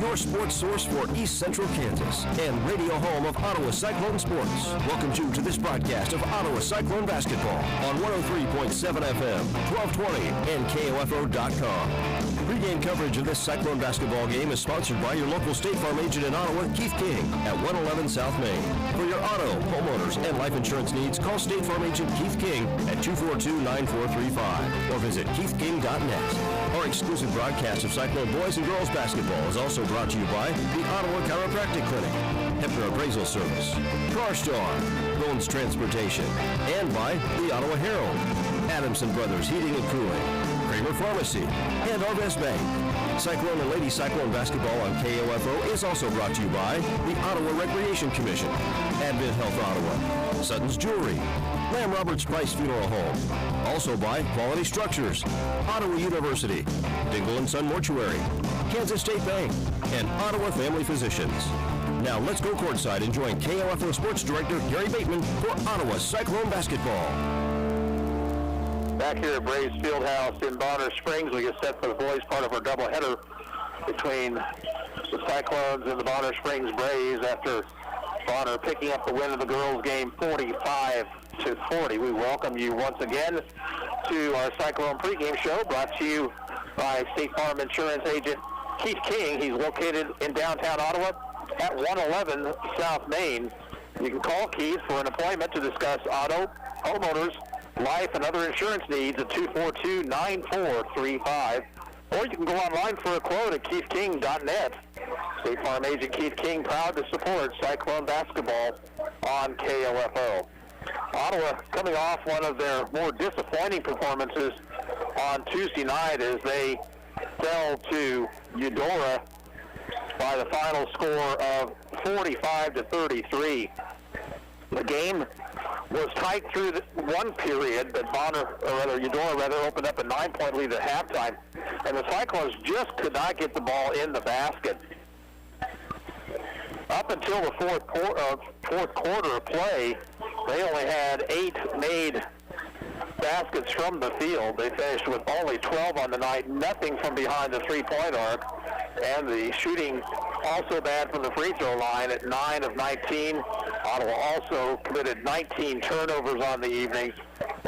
your sports source for East Central Kansas and radio home of Ottawa Cyclone Sports. Welcome to this broadcast of Ottawa Cyclone Basketball on 103.7 FM, 1220, and KOFO.com. Pre-game coverage of this Cyclone basketball game is sponsored by your local State Farm agent in Ottawa, Keith King, at 111 South Main. For your auto, homeowners, and life insurance needs, call State Farm agent Keith King at 242-9435 or visit keithking.net. Our exclusive broadcast of Cyclone boys and girls basketball is also brought to you by the Ottawa Chiropractic Clinic, Hefner Appraisal Service, CarStar, Bones Transportation, and by the Ottawa Herald, Adamson Brothers Heating and Cooling, Kramer Pharmacy, and Arvest Bank. Cyclone and Lady Cyclone basketball on KOFO is also brought to you by the Ottawa Recreation Commission, Advent Health Ottawa, Sutton's Jewelry, Lamb Roberts Price Funeral Home, also by Quality Structures, Ottawa University, Dingle and Son Mortuary, Kansas State Bank, and Ottawa Family Physicians. Now let's go courtside and join KOFO Sports Director Gary Bateman for Ottawa Cyclone basketball. Back here at Braves Fieldhouse in Bonner Springs, we get set for the boys' part of our doubleheader between the Cyclones and the Bonner Springs Braves after Bonner picking up the win of the girls' game 45-40. We welcome you once again to our Cyclone pregame show brought to you by State Farm Insurance agent Keith King. He's located in downtown Ottawa at 111 South Main. You can call Keith for an appointment to discuss auto, homeowners, life, and other insurance needs at 242-9435. Or you can go online for a quote at keithking.net. State Farm agent Keith King proud to support Cyclone basketball on KOFO. Ottawa coming off one of their more disappointing performances on Tuesday night as they fell to Eudora by the final score of 45-33. The game was tight through one period, but Eudora opened up a 9-point lead at halftime, and the Cyclones just could not get the ball in the basket. Up until the fourth quarter of play, they only had 8 made baskets from the field. They finished with only 12 on the night, nothing from behind the three-point arc, and the shooting also bad from the free throw line at 9 of 19. Ottawa also committed 19 turnovers on the evening,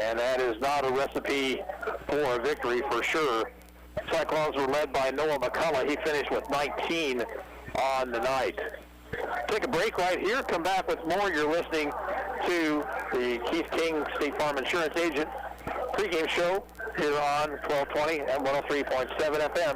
and that is not a recipe for a victory for sure. Cyclones were led by Noah McCullough. He finished with 19 on the night. Take a break right here. Come back with more. You're listening to the Keith King State Farm Insurance Agent pregame show here on 1220 and 103.7 FM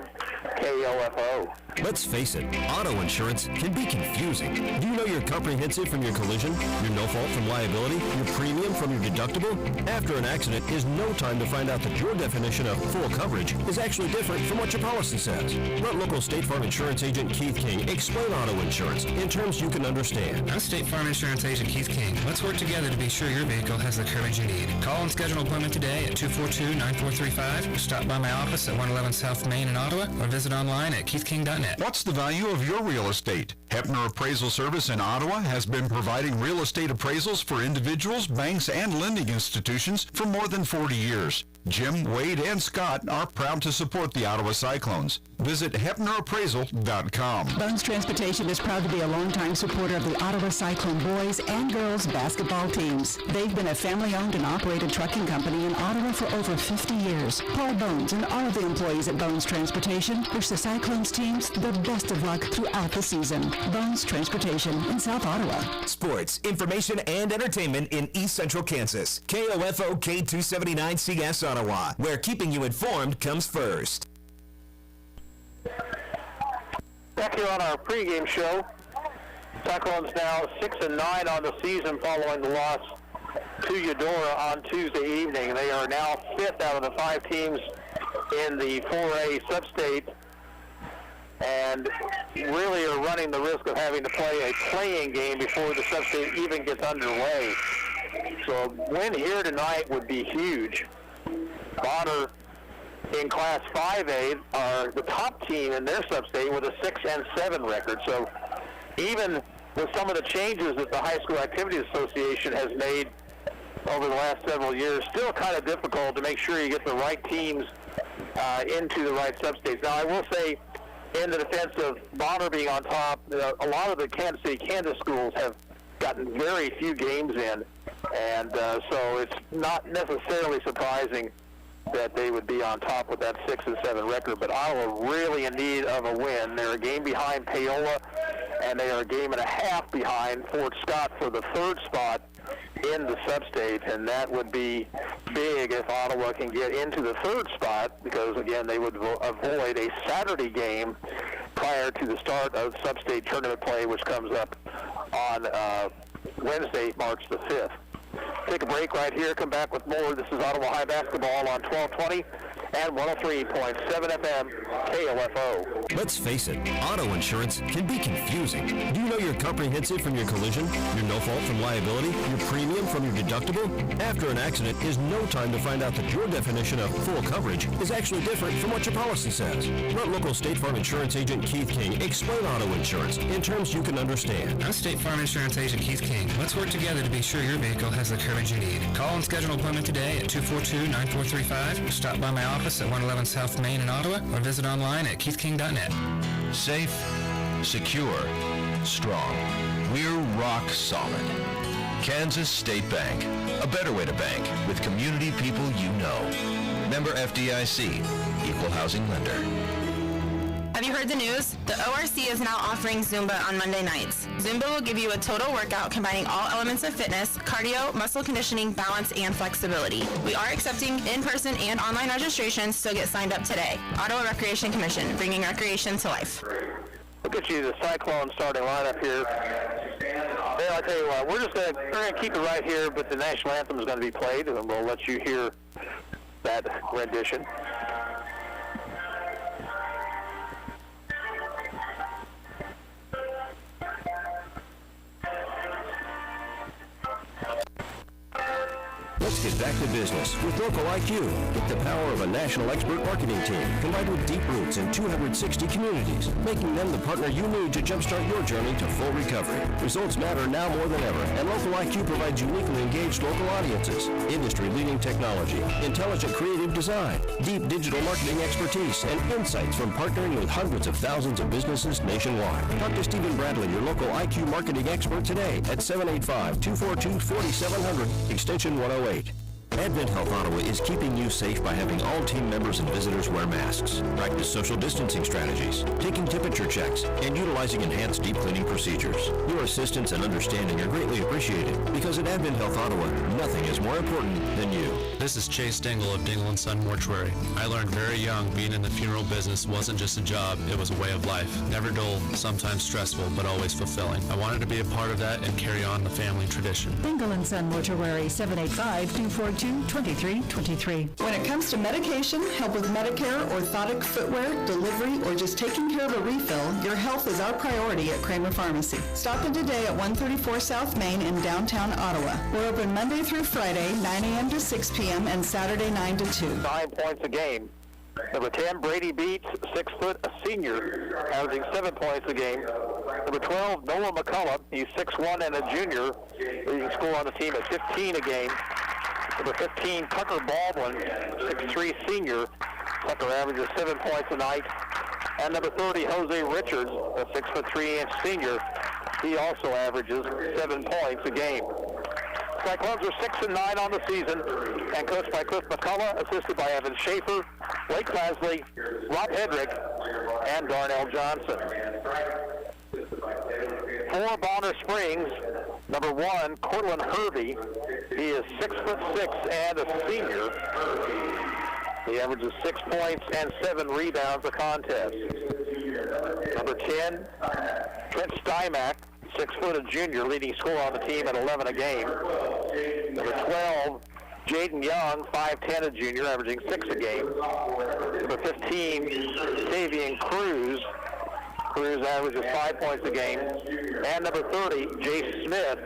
KOFO. Let's face it, auto insurance can be confusing. Do you know your comprehensive from your collision, your no-fault from liability, your premium from your deductible? After an accident is no time to find out that your definition of full coverage is actually different from what your policy says. Let local State Farm Insurance agent Keith King explain auto insurance in terms you can understand. I'm State Farm Insurance agent Keith King. Let's work together to be sure your vehicle has the coverage you need. Call and schedule an appointment today at 242-9435. Stop by my office at 111 South Main in Ottawa or visit online at keithking.net. What's the value of your real estate? Hefner Appraisal Service in Ottawa has been providing real estate appraisals for individuals, banks, and lending institutions for more than 40 years. Jim, Wade, and Scott are proud to support the Ottawa Cyclones. Visit HepnerAppraisal.com. Bones Transportation is proud to be a longtime supporter of the Ottawa Cyclone boys and girls basketball teams. They've been a family-owned and operated trucking company in Ottawa for over 50 years. Paul Bones and all of the employees at Bones Transportation wish the Cyclones teams the best of luck throughout the season. Bones Transportation in South Ottawa. Sports, information, and entertainment in East Central Kansas. KOFO K279CS Ottawa, where keeping you informed comes first. Back here on our pregame show, Cyclones now 6-9 on the season following the loss to Eudora on Tuesday evening. They are now 5th out of the 5 teams in the 4A substate, and really are running the risk of having to play a playing game before the substate even gets underway. So a win here tonight would be huge. Bonner in Class 5A are the top team in their substate with a 6-7 record. So even with some of the changes that the High School Activities Association has made over the last several years, still kind of difficult to make sure you get the right teams into the right substates. Now, I will say in the defense of Bonner being on top, a lot of the Kansas City, Kansas schools have gotten very few games in, and so it's not necessarily surprising that they would be on top with that 6-7 record. But Ottawa really in need of a win. They're a game behind Paola, and they are a game and a half behind Fort Scott for the third spot in the sub-state, and that would be big if Ottawa can get into the third spot, because again they would avoid a Saturday game prior to the start of sub-state tournament play, which comes up on Wednesday, March the 5th. Take a break right here, come back with more. This is Ottawa High Basketball on 1220 and 103.7 FM KOFO. Let's face it, auto insurance can be confusing. Do you know your comprehensive from your collision, your no fault from liability, your premium from your deductible? After an accident is no time to find out that your definition of full coverage is actually different from what your policy says. Let local State Farm Insurance Agent Keith King explain auto insurance in terms you can understand. I'm State Farm Insurance Agent Keith King. Let's work together to be sure your vehicle has the coverage you need. Call and schedule an appointment today at 242-9435. Stop by my office at 111 South Main in Ottawa, or visit online at keithking.net. Safe, secure, strong. We're rock solid. Kansas State Bank. A better way to bank with community people you know. Member FDIC. Equal housing lender. Have you heard the news? The ORC is now offering Zumba on Monday nights. Zumba will give you a total workout combining all elements of fitness, cardio, muscle conditioning, balance, and flexibility. We are accepting in-person and online registrations, so get signed up today. Ottawa Recreation Commission, bringing recreation to life. Look at you, the Cyclones starting lineup here. Hey, I'll tell you what, we're going to keep it right here, but the national anthem is going to be played, and we'll let you hear that rendition. Let's get back to business with Local IQ. With the power of a national expert marketing team combined with deep roots in 260 communities, making them the partner you need to jumpstart your journey to full recovery. Results matter now more than ever, and Local IQ provides uniquely engaged local audiences, industry-leading technology, intelligent creative design, deep digital marketing expertise, and insights from partnering with hundreds of thousands of businesses nationwide. Talk to Stephen Bradley, your local IQ marketing expert today at 785-242-4700, extension 108. Advent Health Ottawa is keeping you safe by having all team members and visitors wear masks, practice social distancing strategies, taking temperature checks, and utilizing enhanced deep cleaning procedures. Your assistance and understanding are greatly appreciated because at Advent Health Ottawa, nothing is more important than you. This is Chase Dingle of Dingle & Son Mortuary. I learned very young being in the funeral business wasn't just a job, it was a way of life. Never dull, sometimes stressful, but always fulfilling. I wanted to be a part of that and carry on the family tradition. Dingle & Son Mortuary, 785-242-2323. When it comes to medication, help with Medicare, orthotic footwear, delivery, or just taking care of a refill, your health is our priority at Kramer Pharmacy. Stop in today at 134 South Main in downtown Ottawa. We're open Monday through Friday, 9 a.m. to 6 p.m. and Saturday 9 to 2. 9 points a game. Number 10, Brady Beats, 6 foot, a senior, averaging 7 points a game. Number 12, Noah McCullough, he's 6'1" and a junior, leading score on the team at 15 a game. Number 15, Tucker Baldwin, 6'3" senior. Tucker averages 7 points a night. And number 30, Jose Richards, a 6'3" senior. He also averages 7 points a game. Cyclones are 6-9 on the season, and coached by Cliff McCullough, assisted by Evan Schaefer, Blake Lasley, Rob Hedrick, and Darnell Johnson. For Bonner Springs, number 1, Cortland Hervey. He is 6'6" and a senior. He averages 6 points and 7 rebounds a contest. Number 10, Trent Stymack, 6 foot, a junior, leading scorer on the team at 11 a game. Number 12, Jaden Young, 5'10", a junior, averaging 6 a game. Number 15, Tavian Cruz. Cruz averages 5 points a game. And number 30, Jace Smith.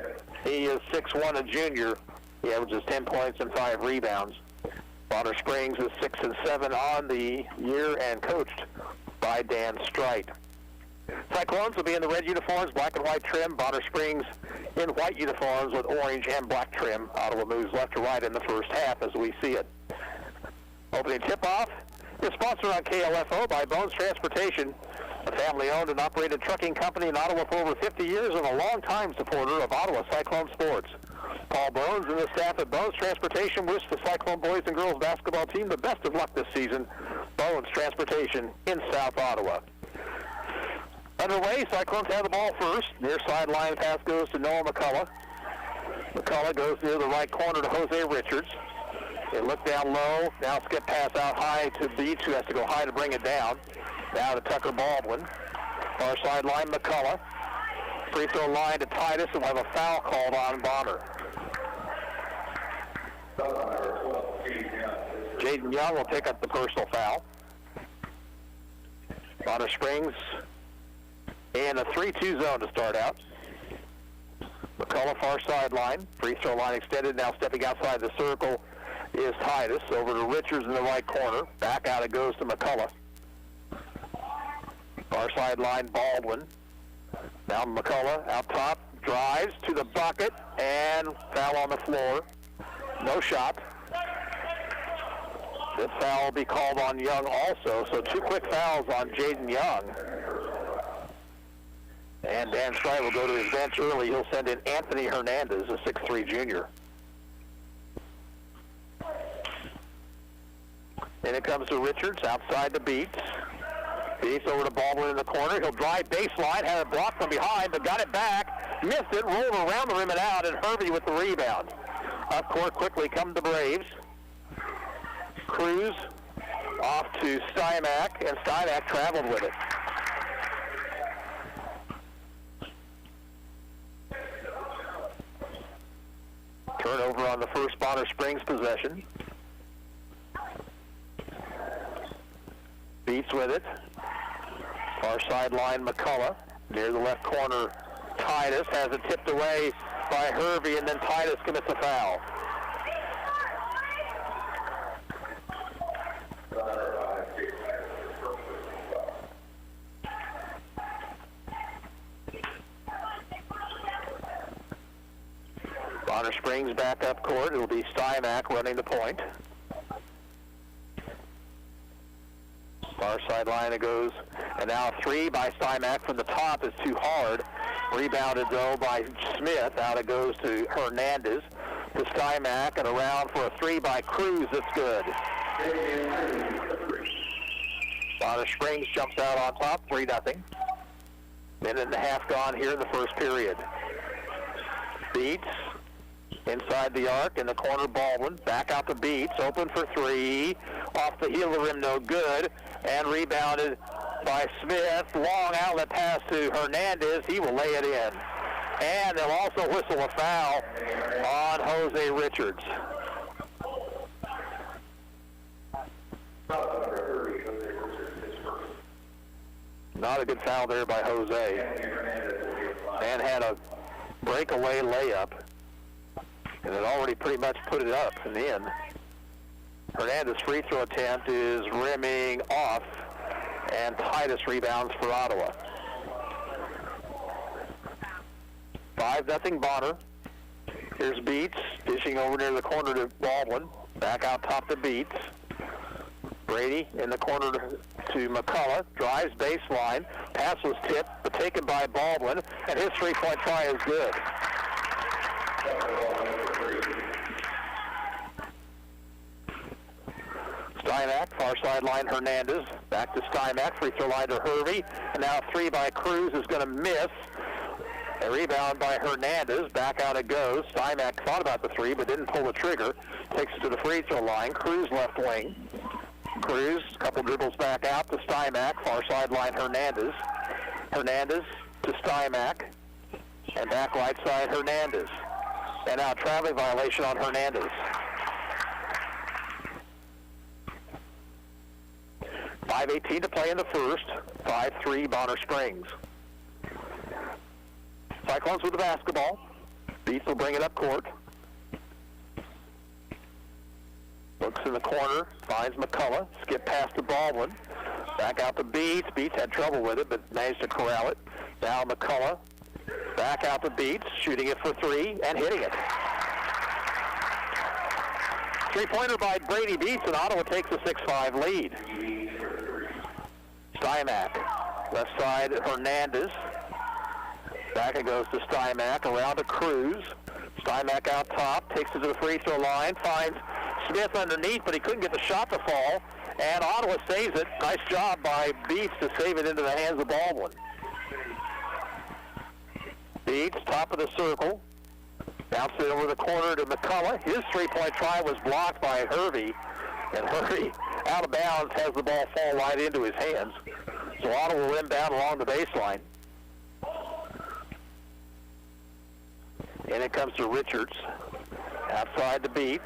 He is 6'1", a junior. He averages 10 points and 5 rebounds. Bonner Springs is 6-7 on the year and coached by Dan Strite. Cyclones will be in the red uniforms, black and white trim. Bonner Springs in white uniforms with orange and black trim. Ottawa moves left to right in the first half as we see it. Opening tip-off is sponsored on KLFO by Bones Transportation. a family-owned and operated trucking company in Ottawa for over 50 years and a long-time supporter of Ottawa Cyclone sports. Paul Bones and the staff at Bones Transportation wish the Cyclone boys and girls basketball team the best of luck this season. Bones Transportation in South Ottawa. Underway, Cyclones have the ball first. Near sideline pass goes to Noah McCullough. McCullough goes near the right corner to Jose Richards. They look down low. Now skip pass out high to Beach, who has to go high to bring it down. Now to Tucker Baldwin. Far sideline, McCullough. Free throw line to Titus, and we'll have a foul called on Bonner. Jaden Young will pick up the personal foul. Bonner Springs in a 3-2 zone to start out. McCullough far sideline. Free throw line extended. Now stepping outside the circle is Titus. Over to Richards in the right corner. Back out it goes to McCullough. Far sideline, Baldwin. Now McCullough out top. Drives to the bucket and foul on the floor. No shot. This foul will be called on Young also. So 2 quick fouls on Jaden Young. And Dan Stride will go to his bench early. He'll send in Anthony Hernandez, a 6'3 junior. Then it comes to Richards outside the Beats. Beats over to Baldwin in the corner. He'll drive baseline, had it blocked from behind, but got it back. Missed it, rolled around the rim and out, and Hervey with the rebound. Up court quickly come the Braves. Cruz off to Stymack, and Stymack traveled with it. Turnover on the first Bonner Springs possession. Beats with it. Far sideline, McCullough. Near the left corner, Titus has it tipped away by Hervey, and then Titus commits a foul. Bonner Springs back up court. It'll be Stymack running the point. Far sideline it goes. And now a 3 by Stymack from the top is too hard. Rebounded though by Smith. Out it goes to Hernandez. To Stymack and around for a 3 by Cruz. That's good. Bonner Springs jumps out on top. 3-0. Minute and a half gone here in the first period. Beats. Inside the arc, in the corner, Baldwin. Back out the Beats, open for 3. Off the heel of the rim, no good. And rebounded by Smith. Long outlet pass to Hernandez. He will lay it in. And they'll also whistle a foul on Jose Richards. Not a good foul there by Jose. And had a breakaway layup. And it already pretty much put it up and in. Hernandez's free throw attempt is rimming off, and Titus rebounds for Ottawa. 5-0 Bonner. Here's Beats, dishing over near the corner to Baldwin. Back out top to Beats. Brady in the corner to McCullough. Drives baseline. Pass was tipped, but taken by Baldwin, and his three-point try is good. Stymack, far sideline Hernandez. Back to Stymack, free throw line to Hervey. And now 3 by Cruz is going to miss. A rebound by Hernandez. Back out it goes. Stymack thought about the 3 but didn't pull the trigger. Takes it to the free throw line. Cruz left wing. Cruz, a couple dribbles back out to Stymack. Far sideline Hernandez. Hernandez to Stymack. And back right side Hernandez. And now traveling violation on Hernandez. 5:18 to play in the first. 5-3 Bonner Springs. Cyclones with the basketball. Beats will bring it up court. Looks in the corner, finds McCullough. Skip past to Baldwin. Back out to Beats. Beats had trouble with it, but managed to corral it. Now McCullough. Back out to Beats, shooting it for 3 and hitting it. Three-pointer by Brady Beats, and Ottawa takes a 6-5 lead. Stymack Left side, Hernandez. Back it goes to Stymack, around to Cruz. Stymack out top, takes it to the free throw line, finds Smith underneath, but he couldn't get the shot to fall. And Ottawa saves it. Nice job by Beats to save it into the hands of Baldwin. Beats, top of the circle. Bounces it over the corner to McCullough. His three-point try was blocked by Hervey. And Hervey, out of bounds, has the ball fall right into his hands. So Ottawa will inbound along the baseline. And it comes to Richards. Outside to Beats.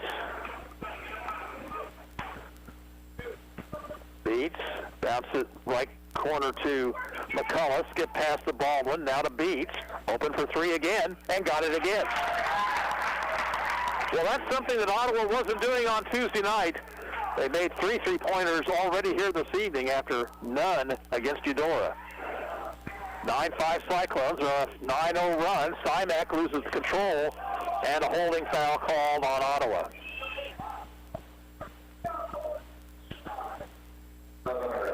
Beats, bounce it right corner to McCullough, skip past the Baldwin, now to Beats, open for three again, and got it again. Well, that's something that Ottawa wasn't doing on Tuesday night. They made three three-pointers already here this evening after none against Eudora. 9-5 Cyclones, a 9-0 run. Stymack loses control, and a holding foul called on Ottawa.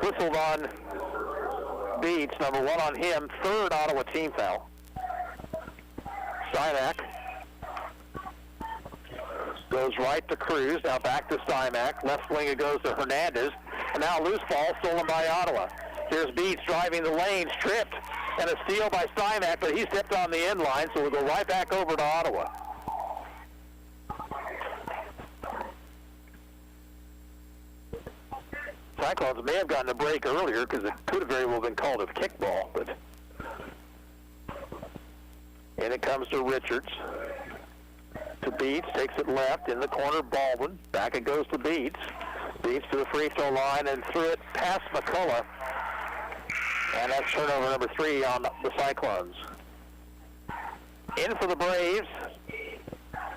Whistled on Beats, number one on him, third Ottawa team foul. Stymack goes right to Cruz, now back to Stymack. Left wing it goes to Hernandez, and now loose ball stolen by Ottawa. Here's Beats driving the lane, tripped, and a steal by Stymack, but he stepped on the end line, so we'll go right back over to Ottawa. Cyclones may have gotten a break earlier because it could have very well been called a kickball, but and it comes to Richards. To Beats, takes it left, in the corner, Baldwin. Back it goes to Beats. Beats to the free throw line and threw it past McCullough. And that's turnover number 3 on the Cyclones. In for the Braves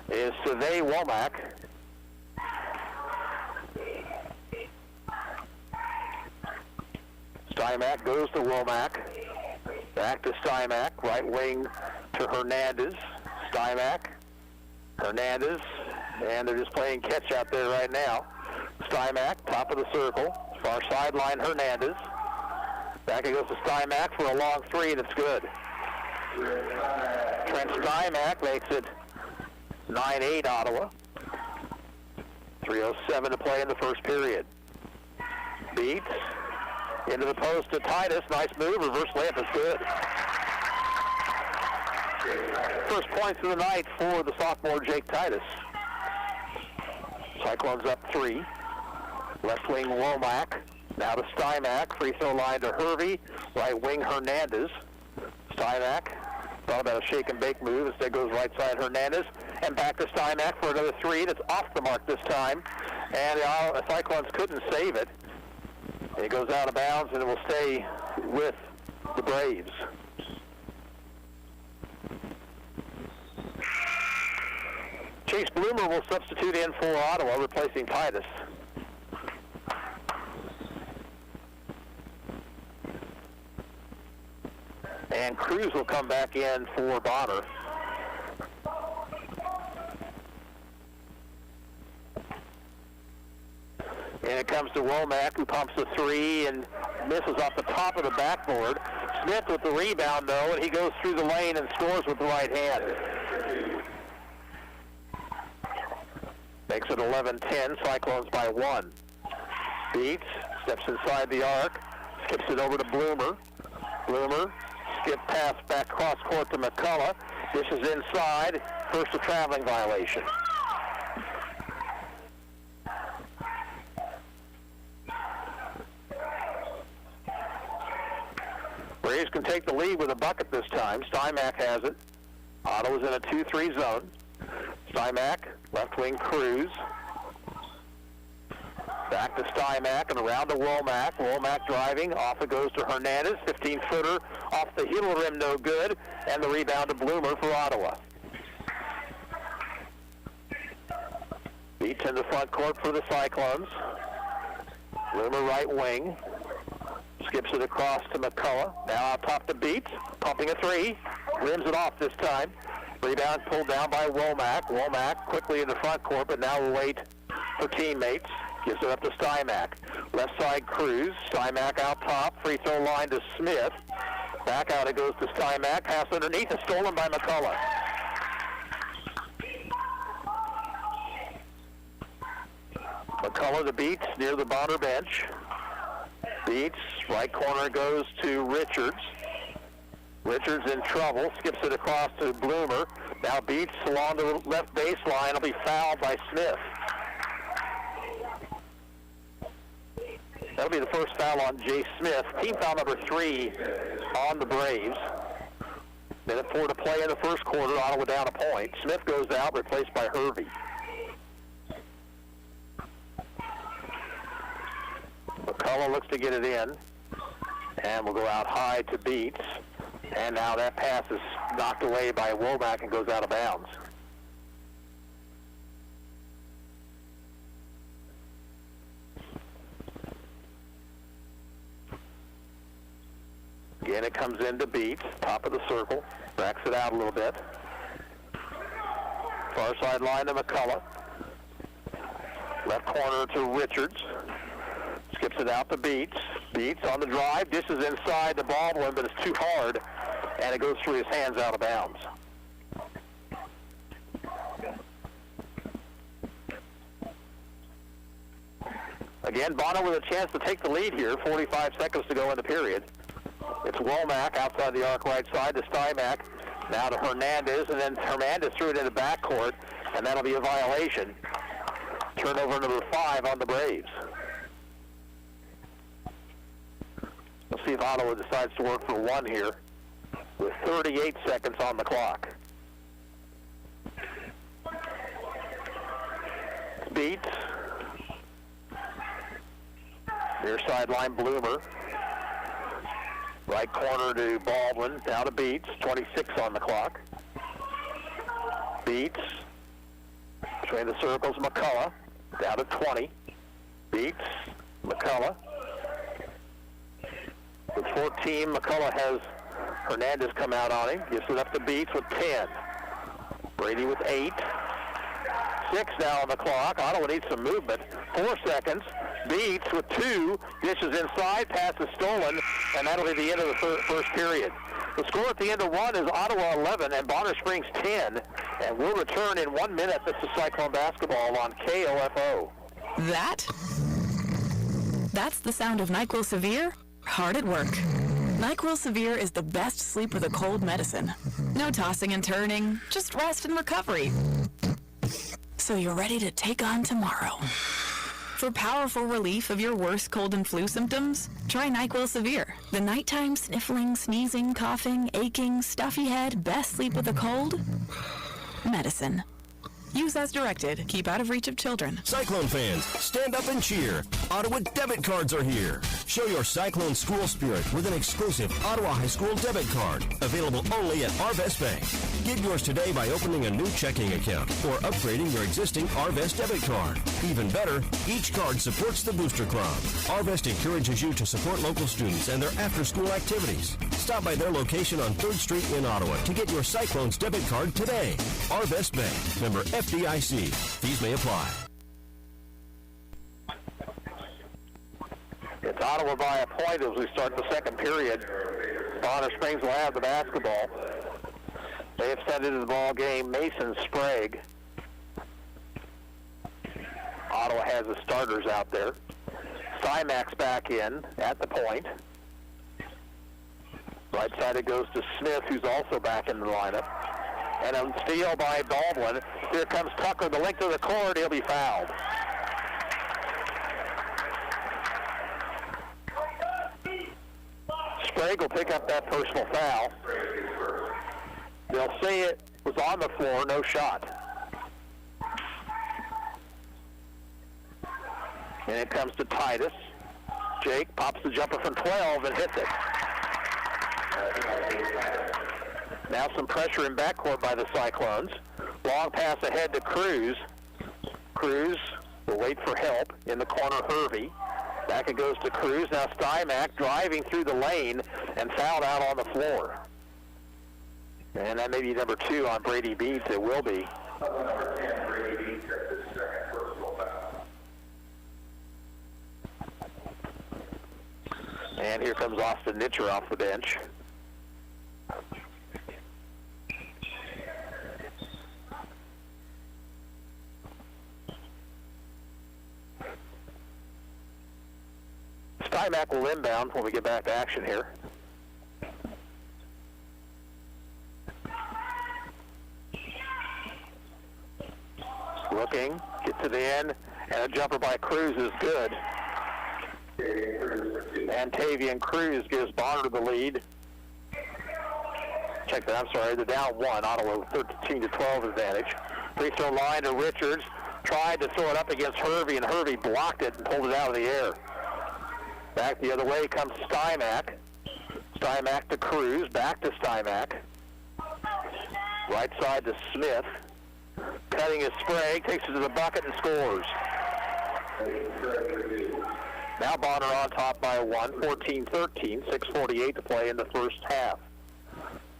is Survey Womack. Stymack goes to Womack. Back to Stymack. Right wing to Hernandez. Stymack. Hernandez. And they're just playing catch out there right now. Stymack, top of the circle. Far sideline, Hernandez. Back it goes to Stymack for a long three, and it's good. Trent Stymack makes it 9-8 Ottawa. 3:07 to play in the first period. Beats. Into the post to Titus. Nice move. Reverse layup is good. First points of the night for the sophomore Jake Titus. Cyclones up 3. Left wing Womack. Now to Stymack. Free throw line to Hervey. Right wing Hernandez. Stymack. Thought about a shake and bake move. Instead goes right side Hernandez. And back to Stymack for another three. That's off the mark this time. And the Cyclones couldn't save it. It goes out of bounds, and it will stay with the Braves. Chase Bloomer will substitute in for Ottawa, replacing Titus. And Cruz will come back in for Bonner. And it comes to Womack, who pumps a three and misses off the top of the backboard. Smith with the rebound, though, and he goes through the lane and scores with the right hand. Makes it 11-10, Cyclones by 1. Beats, steps inside the arc, skips it over to Bloomer. Bloomer, skip pass back cross court to McCullough. Dishes inside, first a traveling violation. Braves can take the lead with a bucket this time. Stymack has it. Ottawa's in a 2-3 zone. Stymack, left wing Cruz. Back to Stymack and around to Womack. Womack driving. Off it goes to Hernandez. 15-footer off the heel of the rim, no good. And the rebound to Bloomer for Ottawa. Beats in the front court for the Cyclones. Bloomer right wing. Skips it across to McCullough. Now out top to Beats. Pumping a three. Rims it off this time. Rebound pulled down by Womack. Womack quickly in the front court, but now will wait for teammates. Gives it up to Stymack. Left side Cruz. Stymack out top. Free throw line to Smith. Back out it goes to Stymack. Pass underneath is stolen by McCullough. McCullough to Beats near the Bonner bench. Beats, right corner goes to Richards. Richards in trouble, skips it across to Bloomer. Now Beats along the left baseline, will be fouled by Smith. That'll be the first foul on Jay Smith. Team foul number 3 on the Braves. Minute 4 to play in the first quarter, Ottawa down a point. Smith goes out, replaced by Hervey. McCullough looks to get it in, and will go out high to Beats. And now that pass is knocked away by Womack and goes out of bounds. Again, it comes into Beats, top of the circle, backs it out a little bit. Far side line to McCullough. Left corner to Richards. Skips it out to Beats. Beats on the drive, dishes inside the Baldwin, but it's too hard, and it goes through his hands out of bounds. Again, Bonner with a chance to take the lead here. 45 seconds to go in the period. It's Womack outside the arc right side to Stymack. Now to Hernandez, and then Hernandez threw it in the backcourt, and that'll be a violation. Turnover number 5 on the Braves. We'll see if Ottawa decides to work for one here with 38 seconds on the clock. Beats. Near sideline Bloomer. Right corner to Baldwin, down to Beats, 26 on the clock. Beats, between the circles, McCullough, down to 20. Beats, McCullough. With 14, McCullough has Hernandez come out on him, gives it up to Beats with 10. Brady with 8. 6 now on the clock. Ottawa needs some movement. 4 seconds. Beats with 2, dishes inside, pass is stolen, and that'll be the end of the first period. The score at the end of 1 is Ottawa 11 and Bonner Springs 10, and we'll return in 1 minute. This is Cyclone Basketball on KOFO. That's the sound of NyQuil Severe hard at work. NyQuil Severe is the best sleep with a cold medicine. No tossing and turning, just rest and recovery. So you're ready to take on tomorrow. For powerful relief of your worst cold and flu symptoms, try NyQuil Severe. The nighttime sniffling, sneezing, coughing, aching, stuffy head, best sleep with a cold medicine. Use as directed. Keep out of reach of children. Cyclone fans, stand up and cheer. Ottawa debit cards are here. Show your Cyclone school spirit with an exclusive Ottawa High School debit card. Available only at Arvest Bank. Get yours today by opening a new checking account or upgrading your existing Arvest debit card. Even better, each card supports the Booster Club. Arvest encourages you to support local students and their after-school activities. Stop by their location on 3rd Street in Ottawa to get your Cyclones debit card today. Arvest Bank, member FDIC. Fees may apply. It's Ottawa by a point as we start the second period. Bonner Springs will have the basketball. They have sent into the ball game Mason Sprague. Ottawa has the starters out there. Stymack's back in at the point. Right side it goes to Smith, who's also back in the lineup. And a steal by Baldwin. Here comes Tucker, the length of the court. He'll be fouled. Sprague will pick up that personal foul. They'll say it was on the floor, no shot. And it comes to Titus. Jake pops the jumper from 12 and hits it. Now some pressure in backcourt by the Cyclones. Long pass ahead to Cruz. Cruz will wait for help in the corner, Hervey. Back it goes to Cruz. Now Stymack driving through the lane and fouled out on the floor. And that may be number 2 on Brady Beats. It will be. And here comes Austin Nitcher off the bench. Stymack will inbound when we get back to action here. Looking, get to the end, and a jumper by Cruz is good. And Tavian Cruz gives Bonner the lead. Check that, I'm sorry, they're down 1. Ottawa 13-12 advantage. Free throw line to Richards. Tried to throw it up against Hervey, and Hervey blocked it and pulled it out of the air. Back the other way comes Stymack. Stymack to Cruz, back to Stymack. Right side to Smith. Cutting his Sprague, takes it to the bucket and scores. Now Bonner on top by 1, 14-13, 6:48 to play in the first half.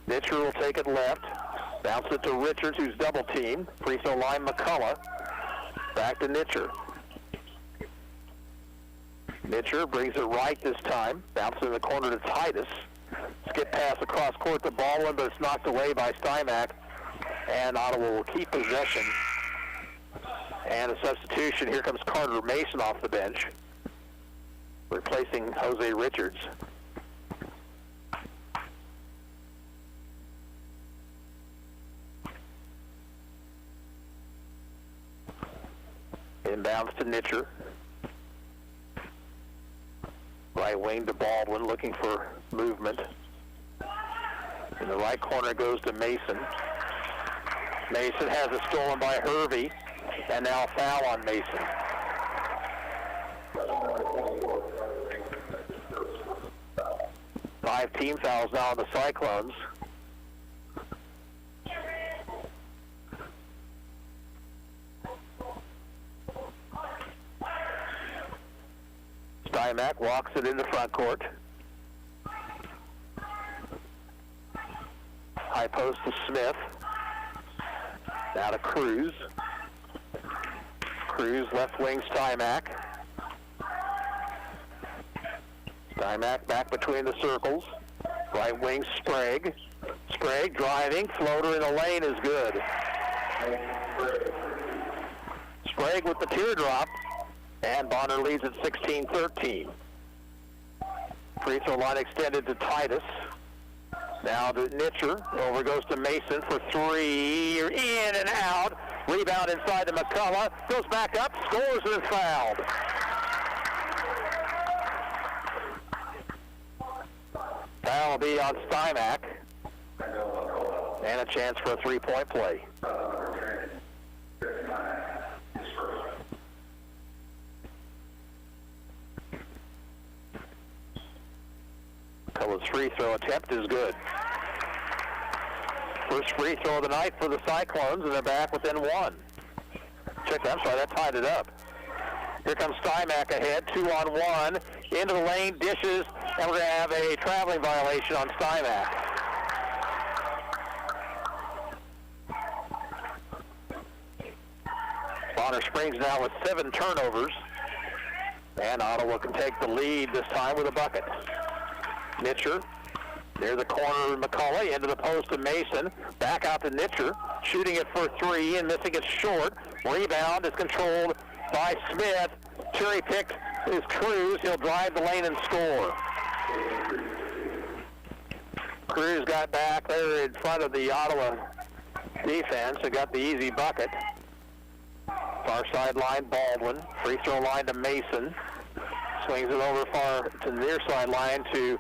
Nitcher will take it left. Bounce it to Richards, who's double teamed. Free throw line McCullough. Back to Nitcher. Nitcher brings it right this time. Bounces in the corner to Titus. Skip pass across court to Baldwin, but it's knocked away by Stymack. And Ottawa will keep possession. And a substitution. Here comes Carter Mason off the bench, replacing Jose Richards. Inbounds to Nitcher. Right wing to Baldwin, looking for movement. In the right corner goes to Mason. Mason has it stolen by Hervey, and now a foul on Mason. Five team fouls now on the Cyclones. Stymack walks it into front court. High post to Smith. Now to Cruz. Cruz left wing Stymack. Stymack back between the circles. Right wing Sprague. Sprague driving. Floater in the lane is good. Sprague with the teardrop. And Bonner leads at 16-13. Free throw line extended to Titus. Now to Nitcher. Over goes to Mason for 3. In and out. Rebound inside to McCullough. Goes back up. Scores and is fouled. Foul will be on Stymack. And a chance for a three-point play. McCullough's free throw attempt is good. First free throw of the night for the Cyclones, and they're back within 1. Check that, I'm sorry, that tied it up. Here comes Stymack ahead, 2-on-1, into the lane, dishes, and we're going to have a traveling violation on Stymack. Bonner Springs now with 7 turnovers, and Ottawa can take the lead this time with a bucket. Nitcher, near the corner of McCullough, into the post of Mason, back out to Nitcher, shooting it for 3 and missing it short. Rebound is controlled by Smith. Cherry picked is Cruz. He'll drive the lane and score. Cruz got back there in front of the Ottawa defense and got the easy bucket. Far sideline, Baldwin. Free throw line to Mason. Swings it over far to the near sideline to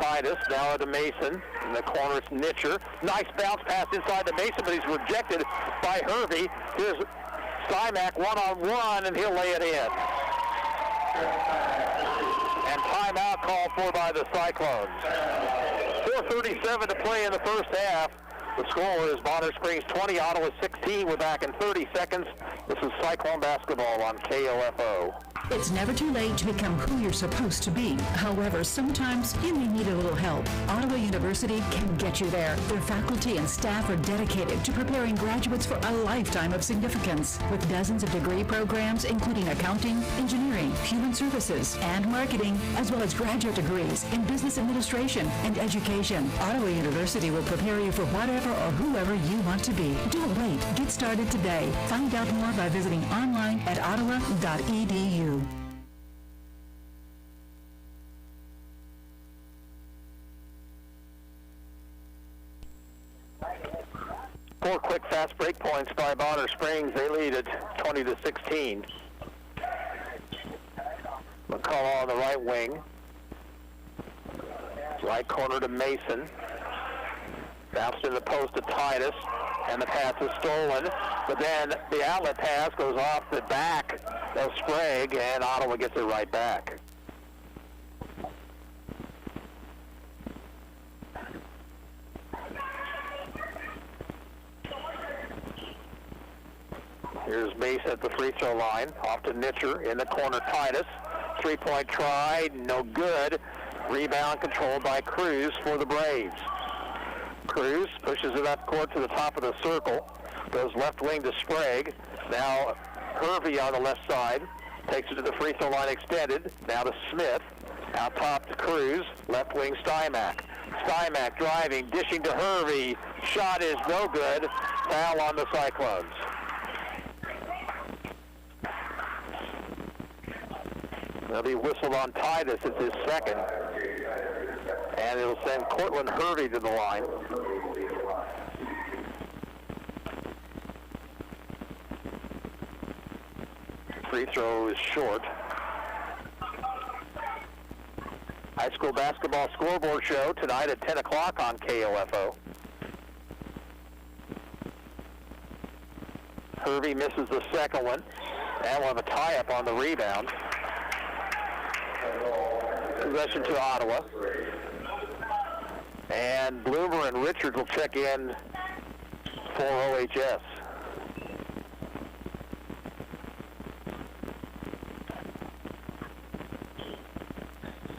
Titus. Now to Mason. In the corner, it's Nitcher. Nice bounce pass inside to Mason, but he's rejected by Hervey. Here's Stymack one-on-one, and he'll lay it in. And timeout called for by the Cyclones. 4:37 to play in the first half. The score is Bonner Springs 20, Ottawa 16. We're back in 30 seconds. This is Cyclone basketball on KOFO. It's never too late to become who you're supposed to be. However, sometimes you may need a little help. Ottawa University can get you there. Their faculty and staff are dedicated to preparing graduates for a lifetime of significance. With dozens of degree programs, including accounting, engineering, human services, and marketing, as well as graduate degrees in business administration and education, Ottawa University will prepare you for whatever or whoever you want to be. Don't wait. Get started today. Find out more by visiting online at ottawa.edu. 4 quick fast break points by Bonner Springs. They lead at 20-16. McCullough on the right wing. Right corner to Mason. Bounced in the post to Titus, and the pass is stolen. But then the outlet pass goes off the back of Sprague, and Ottawa gets it right back. Here's Mason at the free throw line. Off to Nitcher in the corner. Titus. 3-point try. No good. Rebound controlled by Cruz for the Braves. Cruz pushes it up court to the top of the circle. Goes left wing to Sprague. Now Hervey on the left side. Takes it to the free throw line extended. Now to Smith. Out top to Cruz. Left wing Stymack. Stymack driving. Dishing to Hervey. Shot is no good. Foul on the Cyclones. They'll be whistled on Titus. It's his second. And it'll send Cortland Hervey to the line. Free throw is short. High school basketball scoreboard show tonight at 10 o'clock on KOFO. Hervey misses the second one. And we'll have a tie-up on the rebound. Possession to Ottawa. And Bloomer and Richards will check in for OHS.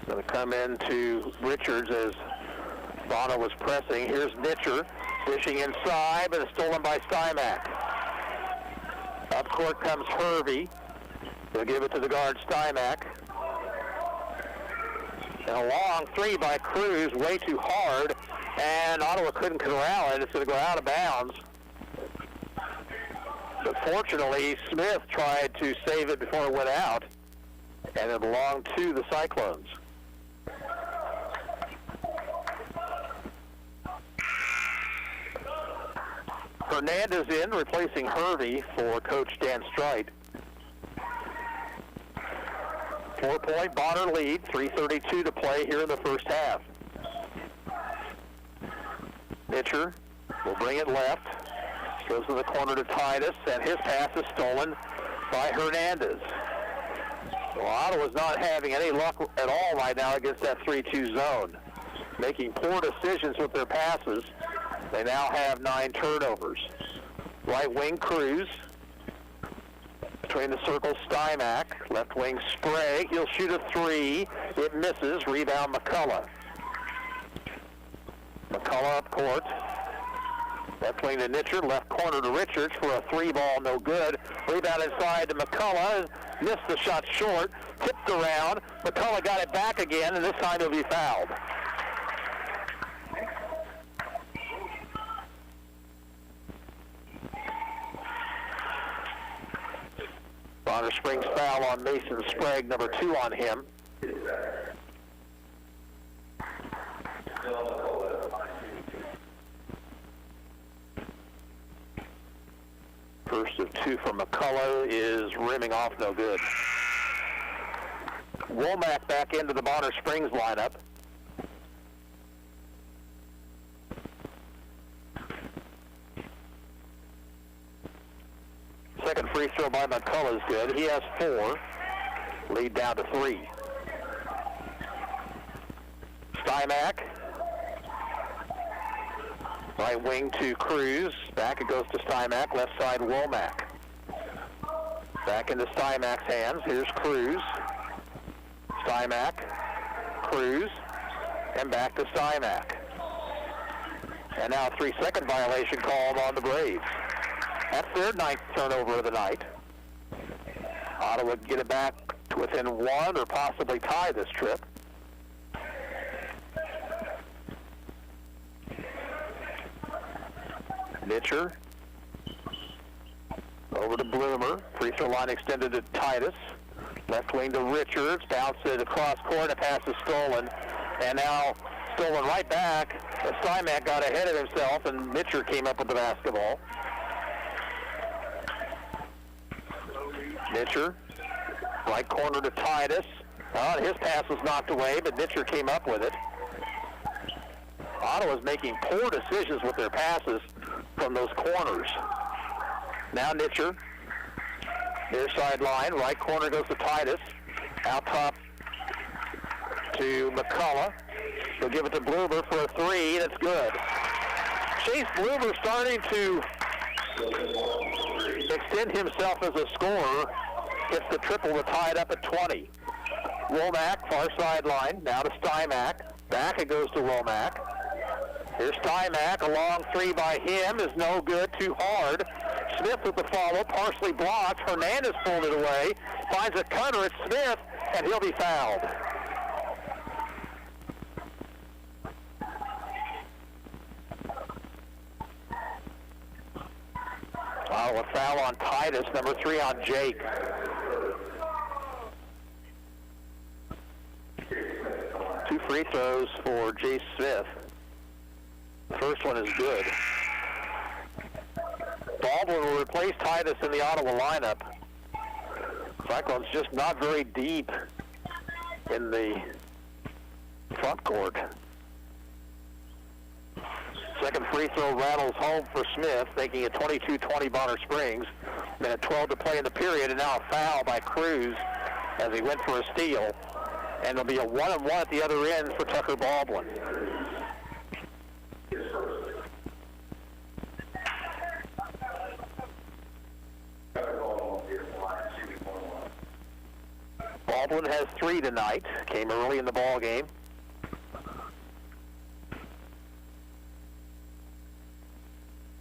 Going to come in to Richards as Bonner was pressing. Here's Nitcher dishing inside, but it's stolen by Stymack. Up court comes Hervey. They'll give it to the guard Stymack. And a long three by Cruz, way too hard, and Ottawa couldn't corral it. It's going to go out of bounds. But fortunately, Smith tried to save it before it went out, and it belonged to the Cyclones. Hernandez in, replacing Hervey for Coach Dan Strite. 4-point Bonner lead, 3:32 to play here in the first half. Nitcher will bring it left. Goes to the corner to Titus, and his pass is stolen by Hernandez. Well, Ottawa's not having any luck at all right now against that 3-2 zone. Making poor decisions with their passes. They now have 9 turnovers. Right wing Cruz. Between the circles, Stymack. Left wing Sprague. He'll shoot a 3. It misses. Rebound McCullough. McCullough up court. Left wing to Nitcher. Left corner to Richards for a 3-ball. No good. Rebound inside to McCullough. Missed the shot short. Tipped around. McCullough got it back again, and this time he'll be fouled. Bonner Springs foul on Mason Sprague, number 2 on him. First of 2 from McCullough is rimming off, no good. Womack back into the Bonner Springs lineup. Second free throw by McCullough is good. He has 4. Lead down to 3. Stymack. Right wing to Cruz. Back it goes to Stymack. Left side Womack. Back into Stymac's hands. Here's Cruz. Stymac, Cruz, and back to Stymac. And now a 3-second violation called on the Braves. That's their 9th turnover of the night. Ottawa would get it back to within 1 or possibly tie this trip. Mitcher. Over to Bloomer. Free throw line extended to Titus. Left wing to Richards. Bounced it across court. A pass is stolen. And now stolen right back. Stymac got ahead of himself, and Mitcher came up with the basketball. Mitcher. Right corner to Titus. His pass was knocked away, but Mitcher came up with it. Ottawa's making poor decisions with their passes from those corners. Now Mitcher. Near sideline. Right corner goes to Titus. Out top to McCullough. He'll give it to Bloomer for a 3. That's good. Chase Bloomer starting to extend himself as a scorer. Gets the triple to tie it up at 20. Womack, far sideline. Now to Stymac. Back it goes to Womack. Here's Stymac. A long 3 by him is no good. Too hard. Smith with the follow. Partially blocked. Hernandez pulled it away. Finds a cutter at Smith, and he'll be fouled. A foul on Titus, number 3 on Jake. Two free throws for Jay Smith. The first one is good. Baldwin will replace Titus in the Ottawa lineup. Cyclones just not very deep in the front court. Second free throw rattles home for Smith, making it 22-20 Bonner Springs. Minute 12 to play in the period, and now a foul by Cruz as he went for a steal. And there'll be a 1-and-1 at the other end for Tucker Baldwin. Baldwin has 3 tonight. Came early in the ball game.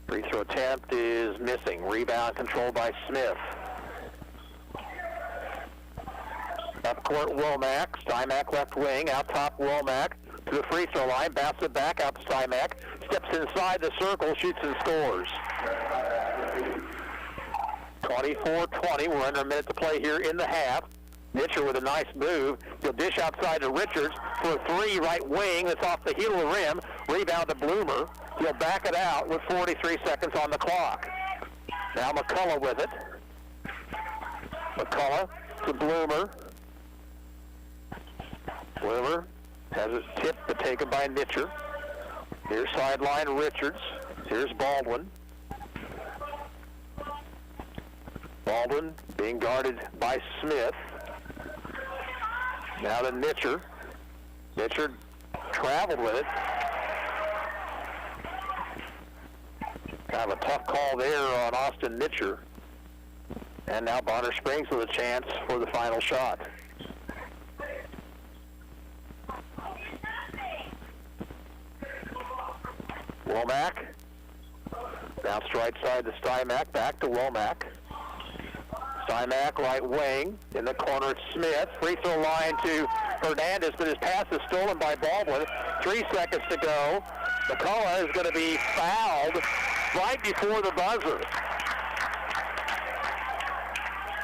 Free throw attempt is missing. Rebound controlled by Smith. Up court, Womack. Stymac left wing. Out top, Womack to the free throw line. Bounce it back out to Stymac. Steps inside the circle, shoots and scores. 24-20. We're under a minute to play here in the half. Mitcher with a nice move. He'll dish outside to Richards for a 3 right wing. That's off the heel of the rim. Rebound to Bloomer. He'll back it out with 43 seconds on the clock. Now McCullough with it. McCullough to Bloomer. Bloomer has it tipped but taken by Mitcher. Here's sideline Richards. Here's Baldwin. Baldwin being guarded by Smith. Now to Mitcher. Mitcher traveled with it. Kind of a tough call there on Austin Mitcher. And now Bonner Springs with a chance for the final shot. Womack. Bounced right side to Stymac. Back to Womack. Stymac right wing. In the corner it's Smith. Free throw line to Hernandez, but his pass is stolen by Baldwin. 3 seconds to go. McCullough is going to be fouled right before the buzzer.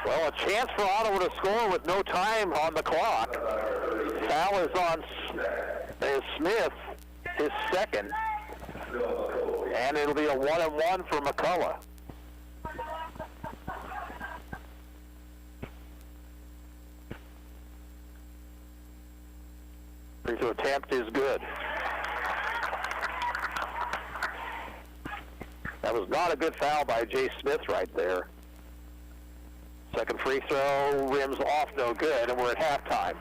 Well, a chance for Ottawa to score with no time on the clock. Foul is on Smith, his second. And it'll be a 1-and-1 for McCullough. Free throw attempt is good. That was not a good foul by Jay Smith right there. Second free throw, rims off, no good, and we're at halftime.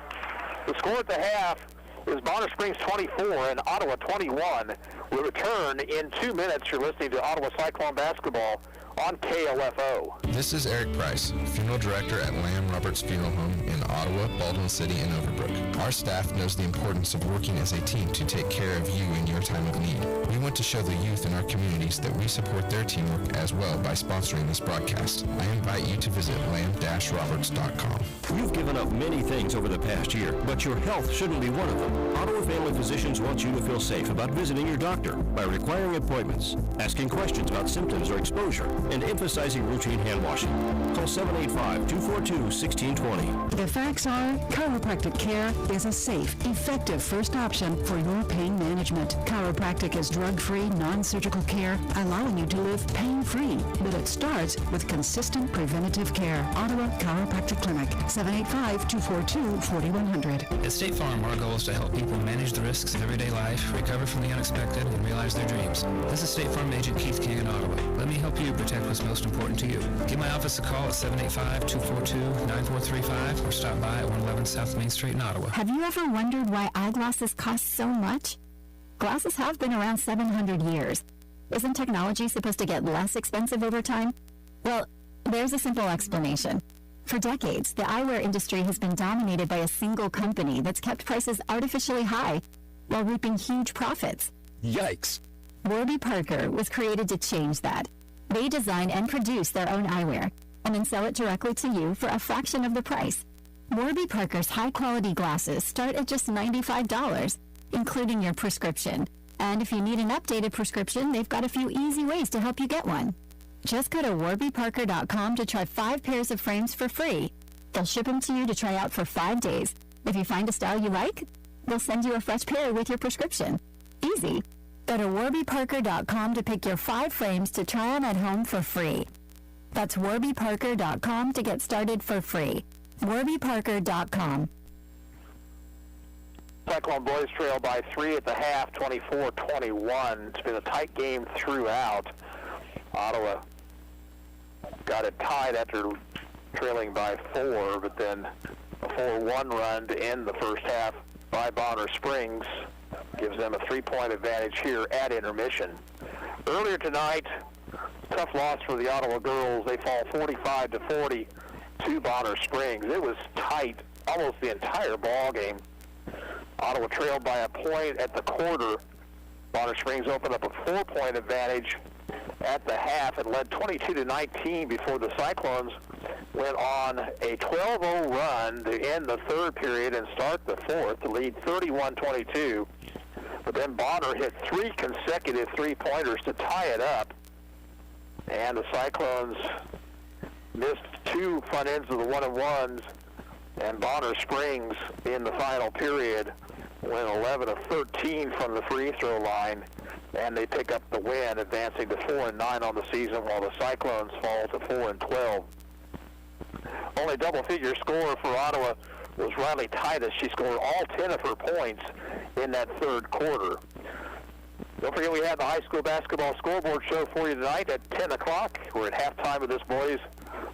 The score at the half is Bonner Springs 24 and Ottawa 21. We'll return in 2 minutes. You're listening to Ottawa Cyclone basketball on KOFO. This is Eric Price, Funeral Director at Lamb Roberts Funeral Home in Ottawa, Baldwin City, and Overbrook. Our staff knows the importance of working as a team to take care of you in your time of need. We want to show the youth in our communities that we support their teamwork as well by sponsoring this broadcast. I invite you to visit lamb-roberts.com. You've given up many things over the past year, but your health shouldn't be one of them. Ottawa Family Physicians wants you to feel safe about visiting your doctor by requiring appointments, asking questions about symptoms or exposure, and emphasizing routine hand washing. Call 785-242-1620. The facts are, chiropractic care is a safe, effective first option for your pain management. Chiropractic is drug-free, non-surgical care, allowing you to live pain-free. But it starts with consistent preventative care. Ottawa Chiropractic Clinic, 785-242-4100. At State Farm, our goal is to help people manage the risks of everyday life, recover from the unexpected, and realize their dreams. This is State Farm Agent Keith King in Ottawa. Let me help you protect what's most important to you. Give my office a call at 785-242-9435 or stop by at 111 South Main Street in Ottawa. Have you ever wondered why eyeglasses cost so much? Glasses have been around 700 years. Isn't technology supposed to get less expensive over time? Well, there's a simple explanation. For decades, the eyewear industry has been dominated by a single company that's kept prices artificially high while reaping huge profits. Yikes. Warby Parker was created to change that. They design and produce their own eyewear and then sell it directly to you for a fraction of the price. Warby Parker's high-quality glasses start at just $95, including your prescription. And if you need an updated prescription, they've got a few easy ways to help you get one. Just go to warbyparker.com to try 5 pairs of frames for free. They'll ship them to you to try out for 5 days. If you find a style you like, they'll send you a fresh pair with your prescription. Easy. Go to warbyparker.com to pick your 5 frames to try on at home for free. That's warbyparker.com to get started for free. warbyparker.com. Cyclone boys trail by 3 at the half, 24-21. It's been a tight game throughout. Ottawa got it tied after trailing by 4, but then a 4-1 run to end the first half by Bonner Springs gives them a 3-point advantage here at intermission. Earlier tonight, tough loss for the Ottawa girls. They fall 45-40 to Bonner Springs. It was tight almost the entire ball game. Ottawa trailed by a point at the quarter. Bonner Springs opened up a 4-point advantage at the half. It led 22-19 before the Cyclones went on a 12-0 run to end the third period and start the fourth to lead 31-22. But then Bonner hit 3 consecutive 3-pointers to tie it up. And the Cyclones missed 2 front ends of the 1-and-1s. And Bonner Springs in the final period went 11 of 13 from the free throw line. And they pick up the win, advancing to 4-9 on the season, while the Cyclones fall to 4-12. Only double-figure scorer for Ottawa was Riley Titus. She scored all 10 of her points in that third quarter. Don't forget we have the high school basketball scoreboard show for you tonight at 10 o'clock. We're at halftime of this, boys,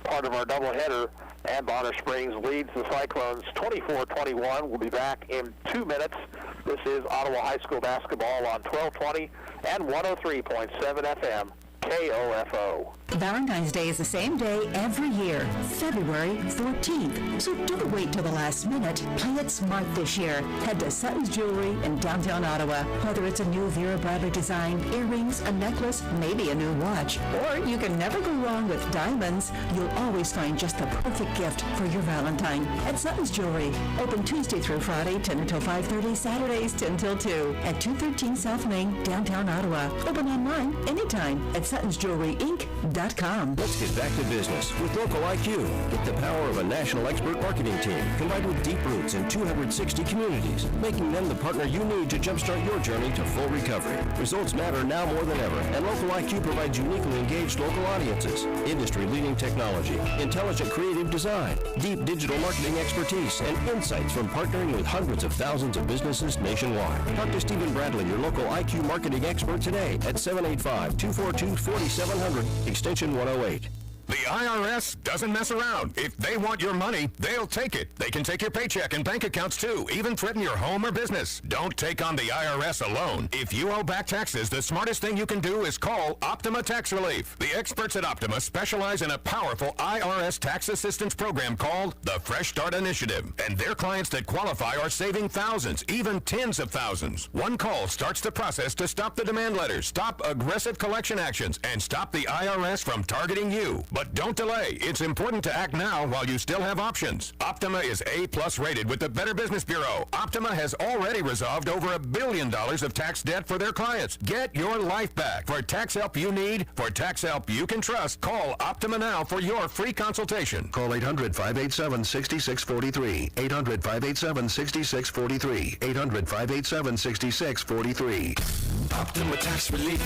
part of our doubleheader, and Bonner Springs leads the Cyclones 24-21. We'll be back in 2 minutes. This is Ottawa High School basketball on 1220 and 103.7 FM. KOFO. Valentine's Day is the same day every year, February 14th. So don't wait till the last minute. Play it smart this year. Head to Sutton's Jewelry in downtown Ottawa. Whether it's a new Vera Bradley design, earrings, a necklace, maybe a new watch, or you can never go wrong with diamonds, you'll always find just the perfect gift for your Valentine at Sutton's Jewelry. Open Tuesday through Friday, 10 until 5:30, Saturdays 10 till 2 at 213 South Main, downtown Ottawa. Open online anytime at SuttonsJewelryInc.com. Let's get back to business with Local IQ. Get the power of a national expert marketing team combined with deep roots in 260 communities, making them the partner you need to jumpstart your journey to full recovery. Results matter now more than ever, and Local IQ provides uniquely engaged local audiences, industry-leading technology, intelligent creative design, deep digital marketing expertise, and insights from partnering with hundreds of thousands of businesses nationwide. Talk to Stephen Bradley, your local IQ marketing expert today at 785-242-4700, extension 108. The IRS doesn't mess around. If they want your money, they'll take it. They can take your paycheck and bank accounts too, even threaten your home or business. Don't take on the IRS alone. If you owe back taxes, the smartest thing you can do is call Optima Tax Relief. The experts at Optima specialize in a powerful IRS tax assistance program called the Fresh Start Initiative. And their clients that qualify are saving thousands, even tens of thousands. One call starts the process to stop the demand letters, stop aggressive collection actions, and stop the IRS from targeting you. But don't delay. It's important to act now while you still have options. Optima is A+ rated with the Better Business Bureau. Optima has already resolved over $1 billion of tax debt for their clients. Get your life back. For tax help you need, for tax help you can trust, call Optima now for your free consultation. Call 800-587-6643. 800-587-6643. 800-587-6643. Optima Tax Relief.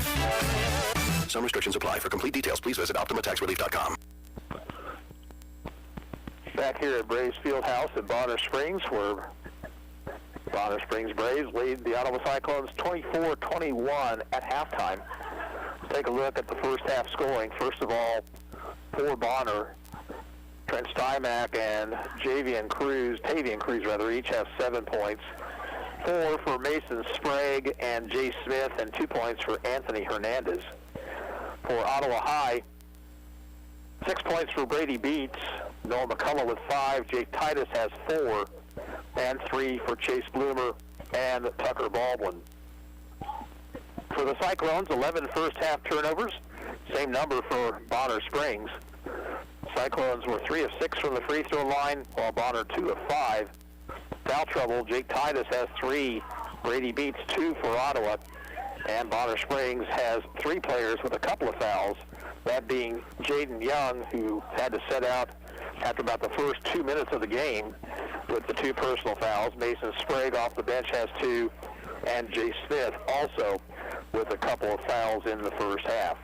Some restrictions apply. For complete details, please visit OptimaTaxRelief.com. Back here at Braves Fieldhouse at Bonner Springs, where Bonner Springs Braves lead the Ottawa Cyclones 24-21 at halftime. Take a look at the first half scoring. First of all, for Bonner, Trent Stymack and Tavian Cruz, each have 7 points. 4 for Mason Sprague and Jay Smith, and 2 points for Anthony Hernandez. For Ottawa High, 6 points for Brady Beats, Noah McCullough with 5, Jake Titus has 4, and 3 for Chase Bloomer and Tucker Baldwin. For the Cyclones, 11 first half turnovers, same number for Bonner Springs. Cyclones were 3 of 6 from the free throw line, while Bonner 2 of 5. Foul trouble, Jake Titus has 3, Brady Beats 2 for Ottawa, and Bonner Springs has 3 players with a couple of fouls, that being Jaden Young, who had to set out after about the first 2 minutes of the game with the 2 personal fouls. Mason Sprague off the bench has 2, and Jay Smith also with a couple of fouls in the first half.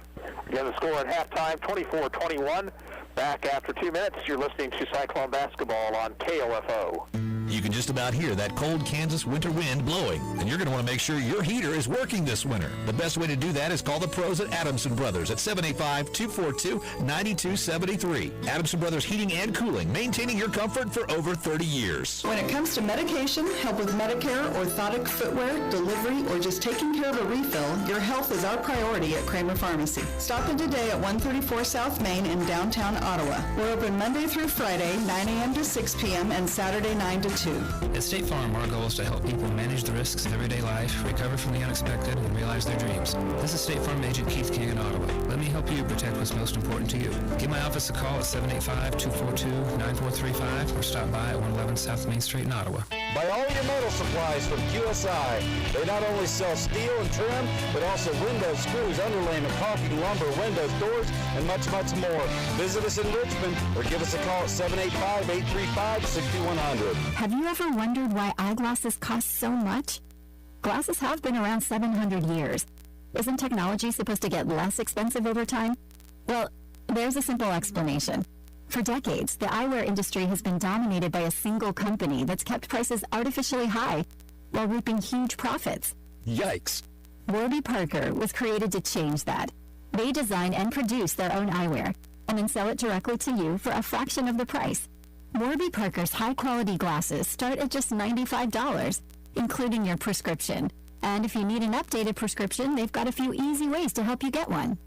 Again, the score at halftime, 24-21. Back after 2 minutes, you're listening to Cyclone Basketball on KOFO. You can just about hear that cold Kansas winter wind blowing, and you're going to want to make sure your heater is working this winter. The best way to do that is call the pros at Adamson Brothers at 785-242-9273. Adamson Brothers Heating and Cooling, maintaining your comfort for over 30 years. When it comes to medication, help with Medicare, orthotic footwear, delivery, or just taking care of a refill, your health is our priority at Kramer Pharmacy. Stop in today at 134 South Main in downtown Ottawa. We're open Monday through Friday, 9 a.m. to 6 p.m. and Saturday 9 to 2. At State Farm, our goal is to help people manage the risks of everyday life, recover from the unexpected, and realize their dreams. This is State Farm Agent Keith King in Ottawa. Let me help you protect what's most important to you. Give my office a call at 785-242-9435 or stop by at 111 South Main Street in Ottawa. Buy all your metal supplies from QSI. They not only sell steel and trim, but also windows, screws, underlayment, caulking, lumber, windows, doors, and much, much more. Visit us in Richmond or give us a call at 785-835-6100. Have you ever wondered why eyeglasses cost so much? Glasses have been around 700 years. Isn't technology supposed to get less expensive over time? Well, there's a simple explanation. For decades, the eyewear industry has been dominated by a single company that's kept prices artificially high while reaping huge profits. Yikes. Warby Parker was created to change that. They design and produce their own eyewear and then sell it directly to you for a fraction of the price. Warby Parker's high-quality glasses start at just $95, including your prescription. And if you need an updated prescription, they've got a few easy ways to help you get one.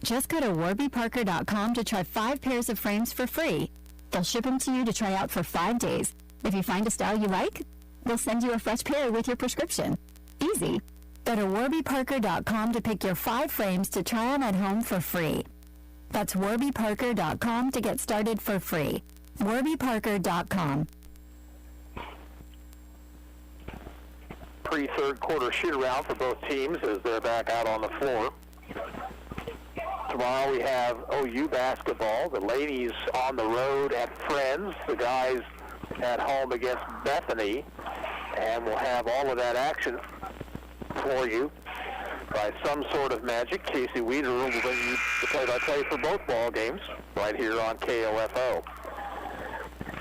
Just go to warbyparker.com to try 5 pairs of frames for free. They'll ship them to you to try out for 5 days. If you find a style you like, they'll send you a fresh pair with your prescription. Easy. Go to warbyparker.com to pick your 5 frames to try them at home for free. That's warbyparker.com to get started for free. warbyparker.com. Pre-third quarter shoot-around for both teams as they're back out on the floor. Tomorrow we have OU basketball. The ladies on the road at Friends. The guys at home against Bethany. And we'll have all of that action for you. By some sort of magic, Casey Weeder will bring you the play-by-play for both ball games right here on KOFO.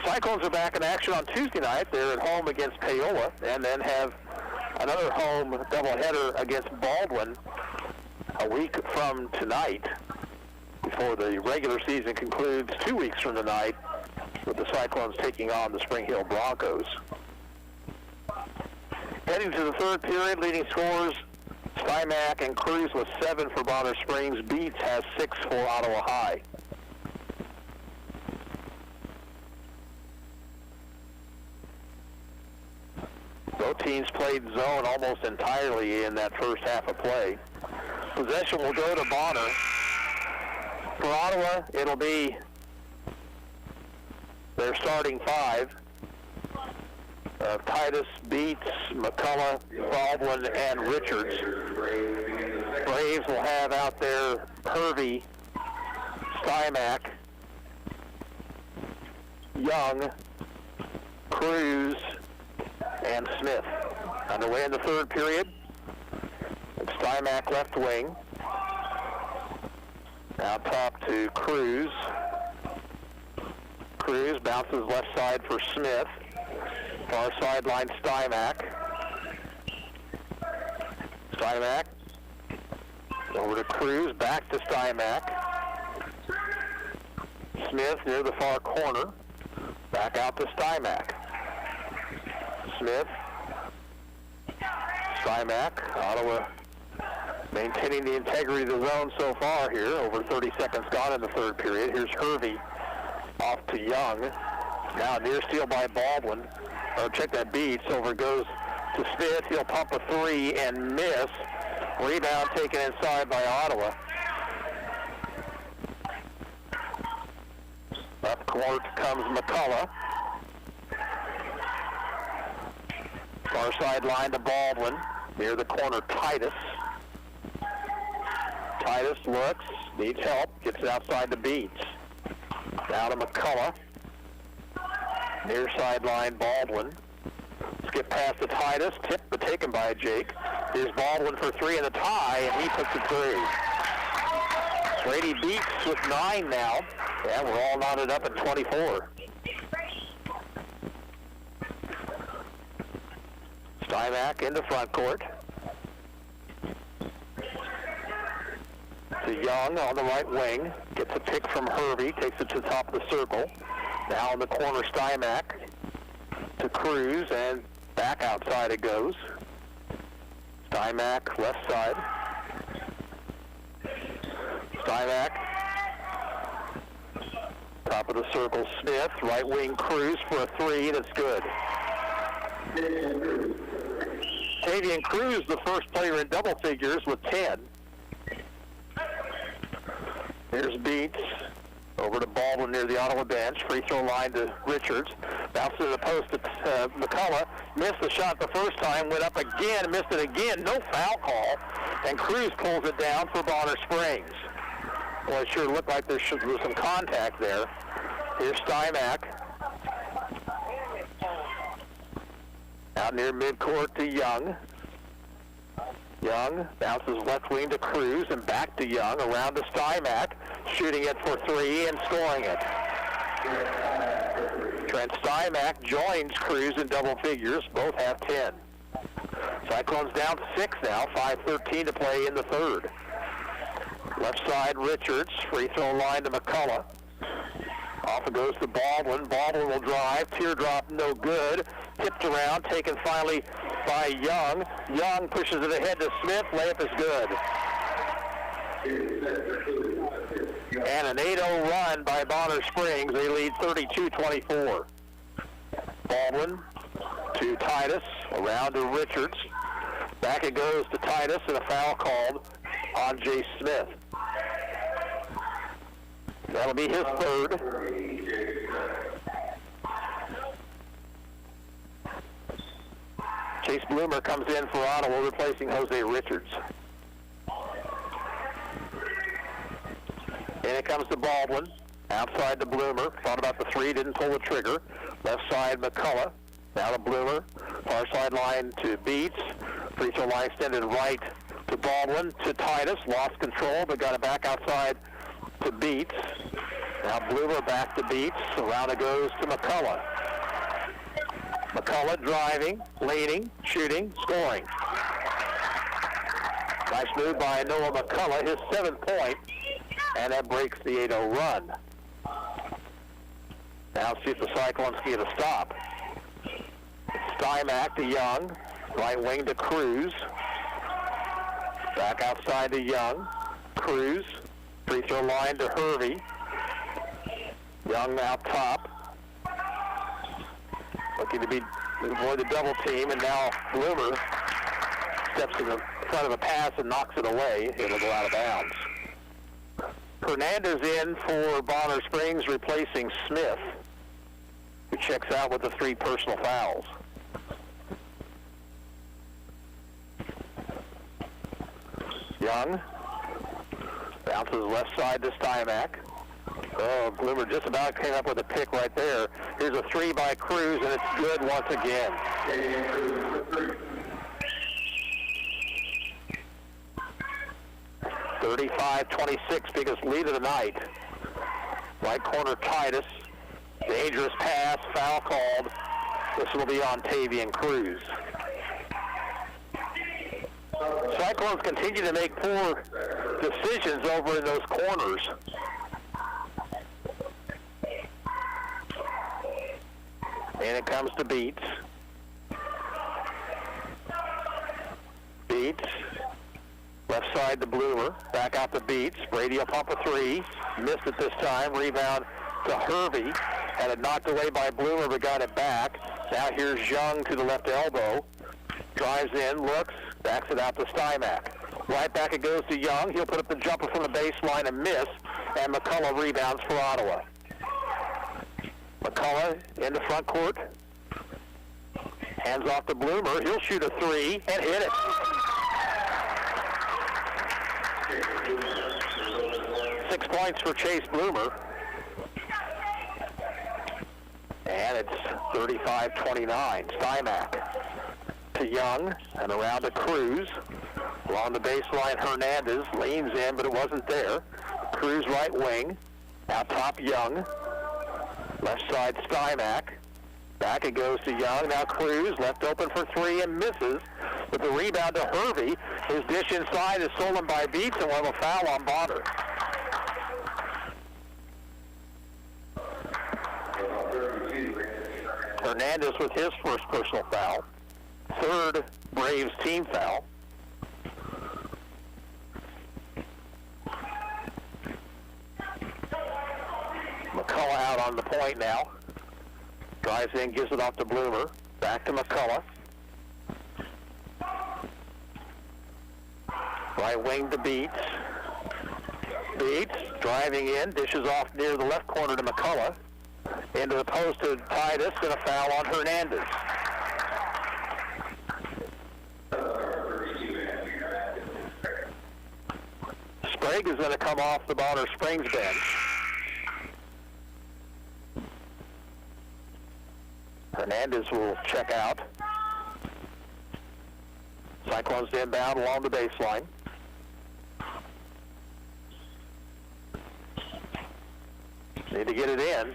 Cyclones are back in action on Tuesday night. They're at home against Paola and then have another home doubleheader against Baldwin a week from tonight. before the regular season concludes 2 weeks from tonight, with the Cyclones taking on the Spring Hill Broncos. Heading to the third period, leading scorers Stymack and Cruz with 7 for Bonner Springs. Beats has 6 for Ottawa High. Both teams played zone almost entirely in that first half of play. Possession will go to Bonner. For Ottawa, it'll be their starting 5. Titus, Beats, McCullough, Baldwin, and Richards. Braves will have out there Hervey, Stymack, Young, Cruz, and Smith. Underway in the third period. Stymack left wing. Now top to Cruz. Cruz bounces left side for Smith. Far sideline Stymack. Stymack. Over to Cruz, back to Stymack. Smith near the far corner. Back out to Stymack. Smith. Stymack. Ottawa maintaining the integrity of the zone so far here. Over 30 seconds gone in the third period. Here's Hervey off to Young. Now near steal by Baldwin. Check that, Beats. Over goes to Smith. He'll pump a 3 and miss. Rebound taken inside by Ottawa. Up court comes McCullough. Far sideline to Baldwin. Near the corner, Titus. Titus looks, needs help, gets it outside to Beats. Now to McCullough. Near sideline, Baldwin. Skip past to Titus, tipped but taken by Jake. Here's Baldwin for 3 in the tie, and he puts it through. Brady Beats with 9 now. Yeah, we're all knotted up at 24. Stymack into front court. To Young on the right wing. Gets a pick from Hervey, takes it to the top of the circle. Now in the corner, Stymack to Cruz, and back outside it goes. Stymack left side. Stymack. Top of the circle, Smith. Right wing, Cruz for a 3. That's good. Tavian Cruz, the first player in double figures with 10. Here's Beats. Over to Baldwin near the Ottawa bench. Free throw line to Richards. Bounces to the post to McCullough. Missed the shot the first time. Went up again. Missed it again. No foul call. And Cruz pulls it down for Bonner Springs. Well, it sure looked like there was some contact there. Here's Stymack. Out near midcourt to Young. Young bounces left wing to Cruz and back to Young, around to Stymack, shooting it for 3 and scoring it. Trent Stymack joins Cruz in double figures. Both have 10. Cyclones down 6 now, 5:13 to play in the third. Left side, Richards, free throw line to McCullough. Off it goes to Baldwin. Baldwin will drive. Teardrop, no good. Tipped around, taken finally by Young. Young pushes it ahead to Smith. Layup is good. And an 8-0 run by Bonner Springs. They lead 32-24. Baldwin to Titus. Around to Richards. Back it goes to Titus, and a foul called on Jay Smith. That'll be his third. Chase Bloomer comes in for Ottawa, replacing Jose Richards. And it comes to Baldwin. Outside to Bloomer. Thought about the 3, didn't pull the trigger. Left side, McCullough. Now to Bloomer. Far sideline to Beats. Free throw line extended right to Baldwin. To Titus. Lost control, but got it back outside to Beats. Now Bloomer back to Beats. Around it goes to McCullough. McCullough driving, leaning, shooting, scoring. Nice move by Noah McCullough, his 7th point. and that breaks the 8-0 run. Now see if the Cyclones can get a stop. Stymack to Young, right wing to Cruz. Back outside to Young. Cruz, free throw line to Hervey. Young out top. Looking to avoid the double team, and now Bloomer steps to the front of a pass and knocks it away. It'll go out of bounds. Hernandez in for Bonner Springs, replacing Smith, who checks out with the 3 personal fouls. Young bounces left side to Stymack. Oh, Bloomer just about came up with a pick right there. Here's a 3 by Cruz, and it's good once again. 35-26, biggest lead of the night. Right corner Titus. Dangerous pass, foul called. This will be on Tavian Cruz. Cyclones continue to make poor decisions over in those corners. And it comes to Beats. Beats. Left side to Bloomer. Back out to Beats. Brady will pump a 3. Missed it this time. Rebound to Hervey. Had it knocked away by Bloomer, but got it back. Now here's Young to the left elbow. Drives in, looks, backs it out to Stymack. Right back it goes to Young. He'll put up the jumper from the baseline and miss. And McCullough rebounds for Ottawa. McCullough in the front court. Hands off to Bloomer. He'll shoot a 3 and hit it. Six points for Chase Bloomer. And it's 35-29. Stymack to Young and around to Cruz. Along the baseline, Hernandez leans in, but it wasn't there. Cruz right wing. Out top, Young. Left side, Stymack. Back it goes to Young. Now Cruz left open for 3 and misses. With the rebound to Hervey. His dish inside is stolen by Beats, and we'll have a foul on Bonner. Hernandez with his first personal foul. Third Braves team foul. McCullough out on the point now. Drives in, gives it off to Bloomer. Back to McCullough. Right wing to Beats. Beats driving in, dishes off near the left corner to McCullough. Into the post to Titus, and a foul on Hernandez. Sprague is going to come off the Bonner Springs bench. Hernandez will check out. Cyclones inbound along the baseline. Need to get it in,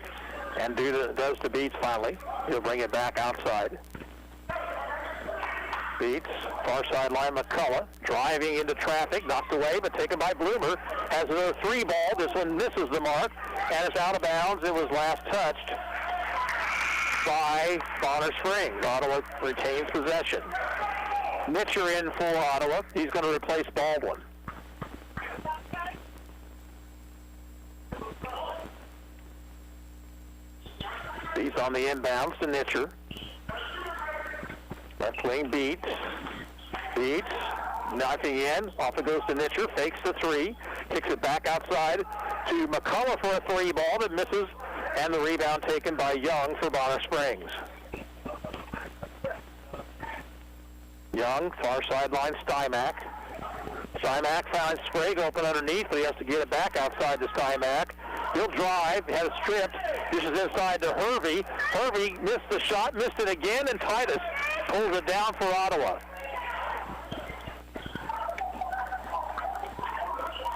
and does to Beats finally. He'll bring it back outside. Beats, far sideline, McCullough, driving into traffic, knocked away, but taken by Bloomer. Has another 3 ball. This one misses the mark, and it's out of bounds. It was last touched by Bonner Springs. Ottawa retains possession. Mitcher in for Ottawa. He's going to replace Baldwin. Beats on the inbounds to Nitcher. Left wing Beats. Beats. Knocking in. Off it goes to Nitcher. Fakes the 3. Kicks it back outside to McCullough for a 3 ball that misses. And the rebound taken by Young for Bonner Springs. Young, far sideline, Stymack. Stymack finds Sprague open underneath, but he has to get it back outside to Stymack. He'll drive, had it stripped, dishes inside to Hervey. Hervey missed the shot, missed it again, and Titus pulls it down for Ottawa.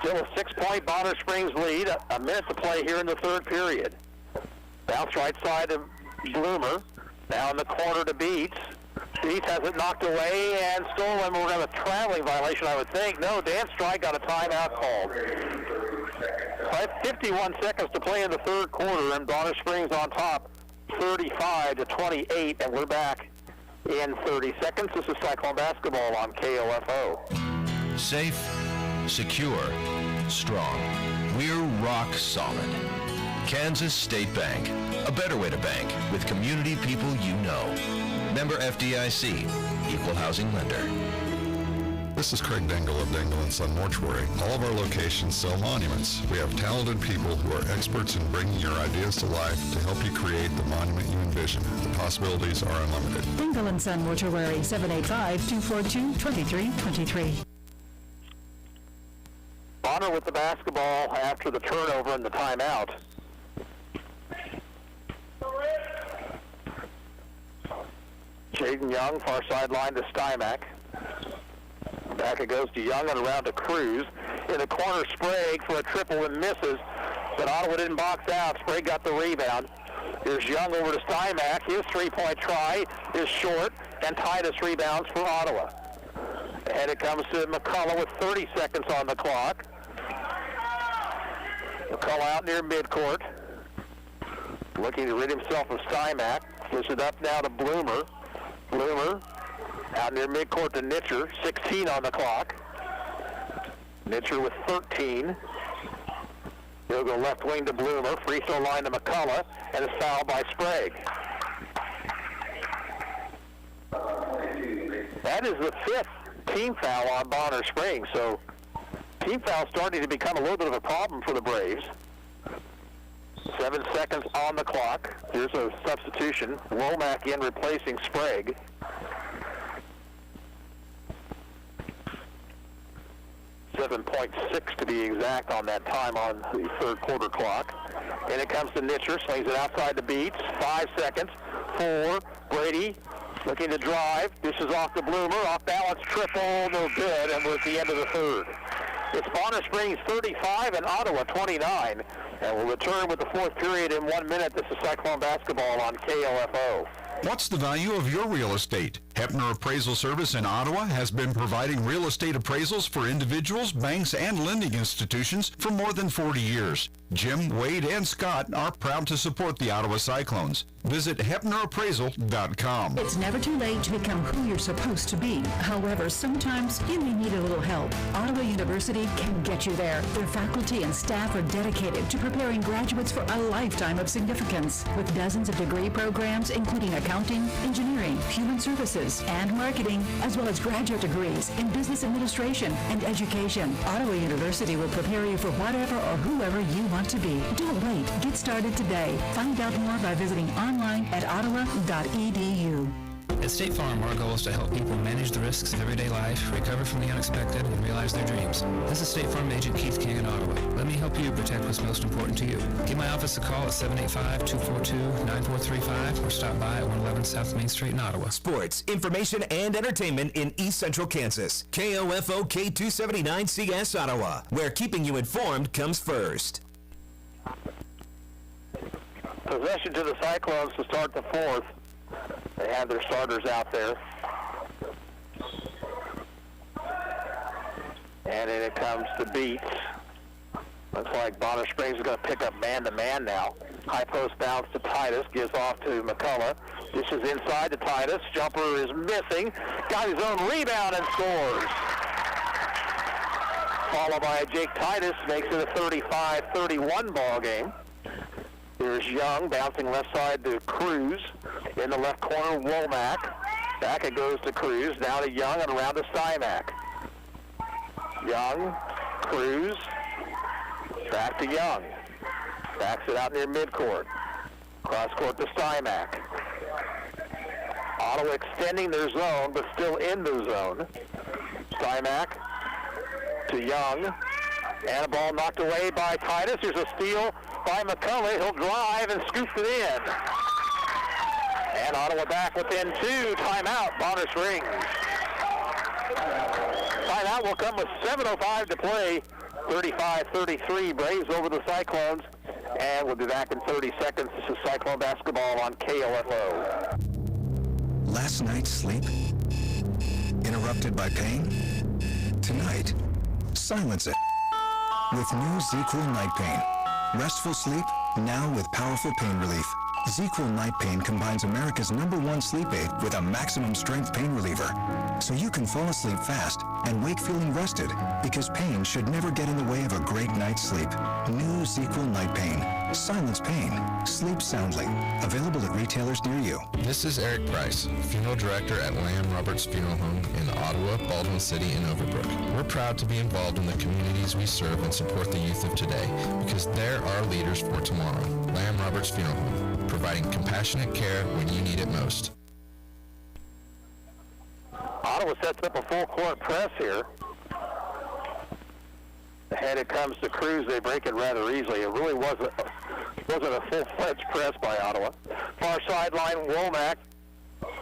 Still a 6-point Bonner Springs lead, a minute to play here in the third period. Bounce right side to Bloomer, now in the corner to Beats. Beats has it knocked away and stolen. We're going to have a traveling violation, I would think. No, Dan Strike got a timeout called. 51 seconds to play in the third quarter, and Bonner Springs on top, 35-28, and we're back in 30 seconds. This is Cyclone Basketball on KOFO. Safe, secure, strong. We're rock solid. Kansas State Bank, a better way to bank with community people you know. Member FDIC, equal housing lender. This is Craig Dingle of Dingle & Son Mortuary. All of our locations sell monuments. We have talented people who are experts in bringing your ideas to life to help you create the monument you envision. The possibilities are unlimited. Dingle & Son Mortuary, 785-242-2323. Bonner with the basketball after the turnover and the timeout. Jaden Young, far sideline to Stymack. Back it goes to Young and around to Cruz. In the corner, Sprague for a triple and misses, but Ottawa didn't box out. Sprague got the rebound. Here's Young over to Stymack. His three-point try is short, and Titus rebounds for Ottawa. And it comes to McCullough with 30 seconds on the clock. McCullough out near midcourt, looking to rid himself of Stymack. Gives it up now to Bloomer. Bloomer out near midcourt to Nitcher, 16 on the clock. Nitcher with 13. He'll go left wing to Bloomer, free throw line to McCullough, and is fouled by Sprague. That is the fifth team foul on Bonner Springs, so team foul starting to become a little bit of a problem for the Braves. 7 seconds on the clock. Here's a substitution. Womack in replacing Sprague. .6 to be exact on that time on the third quarter clock. And it comes to Nitcher, swings it outside the Beats. 5 seconds. 4. Brady looking to drive. Dishes off to Bloomer. Off balance, triple, no good, and we're at the end of the third. It's Bonner Springs 35 and Ottawa 29. And we'll return with the fourth period in 1 minute. This is Cyclone Basketball on KOFO. What's the value of your real estate? Hepner Appraisal Service in Ottawa has been providing real estate appraisals for individuals, banks, and lending institutions for more than 40 years. Jim, Wade, and Scott are proud to support the Ottawa Cyclones. Visit HepnerAppraisal.com. It's never too late to become who you're supposed to be. However, sometimes you may need a little help. Ottawa University can get you there. Their faculty and staff are dedicated to preparing graduates for a lifetime of significance. With dozens of degree programs, including accounting, engineering, human services, and marketing, as well as graduate degrees in business administration and education, Ottawa University will prepare you for whatever or whoever you want to be. Don't wait. Get started today. Find out more by visiting online at ottawa.edu. At State Farm, our goal is to help people manage the risks of everyday life, recover from the unexpected, and realize their dreams. This is State Farm Agent Keith King in Ottawa. Let me help you protect what's most important to you. Give my office a call at 785-242-9435 or stop by at 111 South Main Street in Ottawa. Sports, information, and entertainment in East Central Kansas. KOFO K279CS Ottawa, where keeping you informed comes first. Possession to the Cyclones to start the fourth. They have their starters out there. And then it comes to Beats. Looks like Bonner Springs is going to pick up man-to-man now. High post bounce to Titus. Gives off to McCullough. Dishes inside to Titus. Jumper is missing. Got his own rebound and scores. Followed by Jake Titus. Makes it a 35-31 ball game. Here's Young bouncing left side to Cruz. In the left corner, Womack. Back it goes to Cruz. Now to Young and around to Stymack. Young, Cruz. Back to Young. Backs it out near midcourt. Cross court to Stymack. Ottawa extending their zone, but still in the zone. Stymack to Young. And a ball knocked away by Titus. There's a steal by McCullough. He'll drive and scoops it in. And Ottawa back within 2. Timeout, Bonner Springs. Timeout will come with 7:05 to play. 35-33, Braves over the Cyclones. And we'll be back in 30 seconds. This is Cyclone Basketball on KOFO. Last night's sleep? Interrupted by pain? Tonight, silence it. with new ZQL Night Pain. Restful sleep, now with powerful pain relief. ZQL Night Pain combines America's #1 sleep aid with a maximum strength pain reliever. So you can fall asleep fast and wake feeling rested, because pain should never get in the way of a great night's sleep. New ZQL Night Pain. Silence pain. Sleep soundly. Available at retailers near you. This is Eric Price, Funeral Director at Lamb Roberts Funeral Home in Ottawa, Baldwin City, and Overbrook. We're proud to be involved in the communities we serve and support the youth of today, because they're our leaders for tomorrow. Lamb Roberts Funeral Home, providing compassionate care when you need it most. Ottawa sets up a full-court press here. Ahead it comes to Cruz. They break it rather easily. It really wasn't a full-fledged press by Ottawa. Far sideline, Womack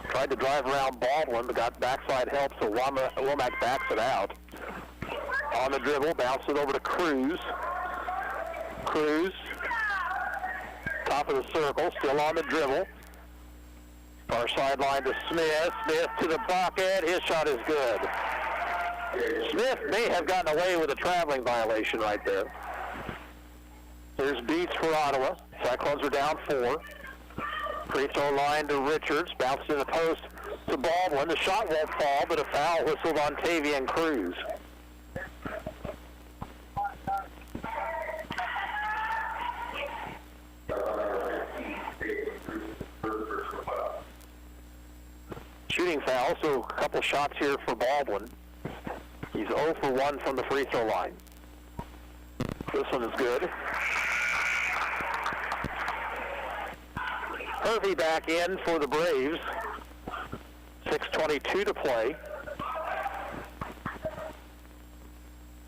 tried to drive around Baldwin, but got backside help, so Womack backs it out. On the dribble, bounces it over to Cruz. Cruz, top of the circle, still on the dribble. Far sideline to Smith. Smith to the bucket. His shot is good. Smith may have gotten away with a traveling violation right there. There's beats for Ottawa. Cyclones are down 4. Free throw line to Richards. Bounces in the post to Baldwin. The shot won't fall, but a foul whistled on Tavian Cruz. Shooting foul, so a couple shots here for Baldwin. He's 0 for 1 from the free throw line. This one is good. Hervey back in for the Braves. 6:22 to play.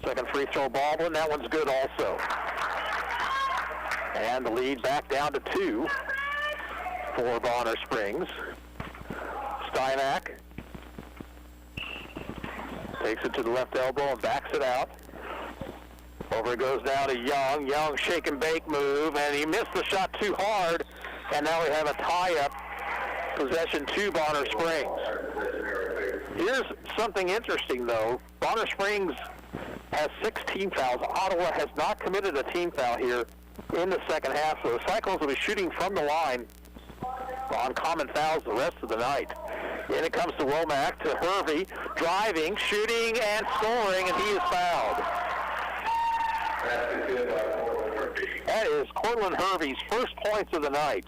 Second free throw, Baldwin. That one's good also. And the lead back down to 2 for Bonner Springs. Stymack takes it to the left elbow and backs it out. Over it goes now to Young. Young shake and bake move, and he missed the shot too hard, and now we have a tie-up. Possession to Bonner Springs. Here's something interesting, though. Bonner Springs has 6 team fouls. Ottawa has not committed a team foul here in the second half, so the Cyclones will be shooting from the line on common fouls the rest of the night. In it comes to Womack, to Hervey, driving, shooting, and scoring, and he is fouled. That is Cortland Hervey's first points of the night.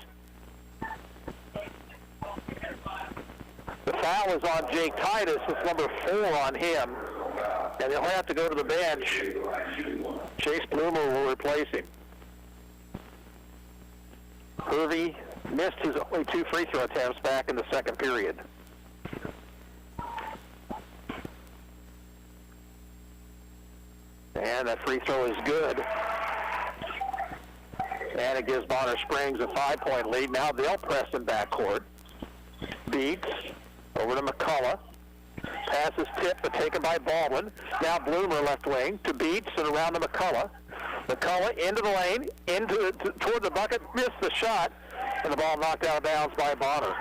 The foul is on Jake Titus. It's number 4 on him, and he'll have to go to the bench. Chase Bloomer will replace him. Hervey missed his only 2 free throw attempts back in the second period. And that free throw is good. And it gives Bonner Springs a 5-point lead. Now they'll press in backcourt. Beats over to McCullough. Pass is tipped but taken by Baldwin. Now Bloomer left wing to Beats and around to McCullough. McCullough into the lane, toward the bucket, missed the shot, and the ball knocked out of bounds by Bonner.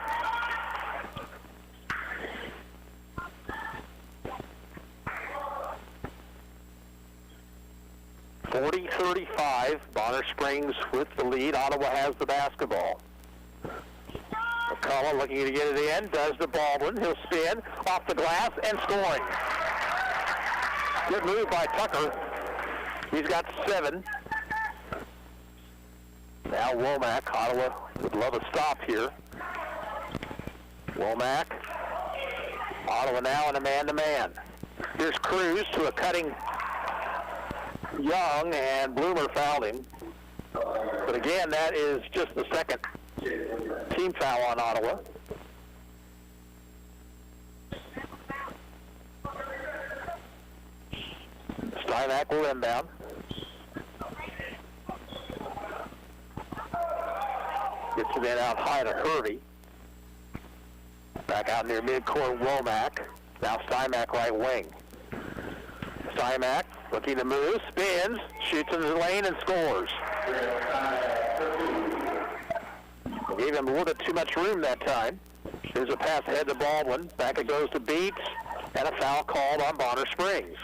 .40-35, Bonner Springs with the lead. Ottawa has the basketball. McCullough looking to get it in, does to Baldwin. He'll spin off the glass and scoring. Good move by Tucker. He's got 7. Now Womack. Ottawa would love a stop here. Womack. Ottawa now in a man-to-man. Here's Cruz to a cutting Young, and Bloomer fouled him. But again, that is just the second team foul on Ottawa. Stymack will inbound. Gets it in out high to Hervey. Back out near midcourt, Womack. Now Stymack right wing. Stymack looking to move, spins, shoots in the lane, and scores. Gave him a little bit too much room that time. Here's a pass ahead to Baldwin. Back it goes to Beats, and a foul called on Bonner Springs.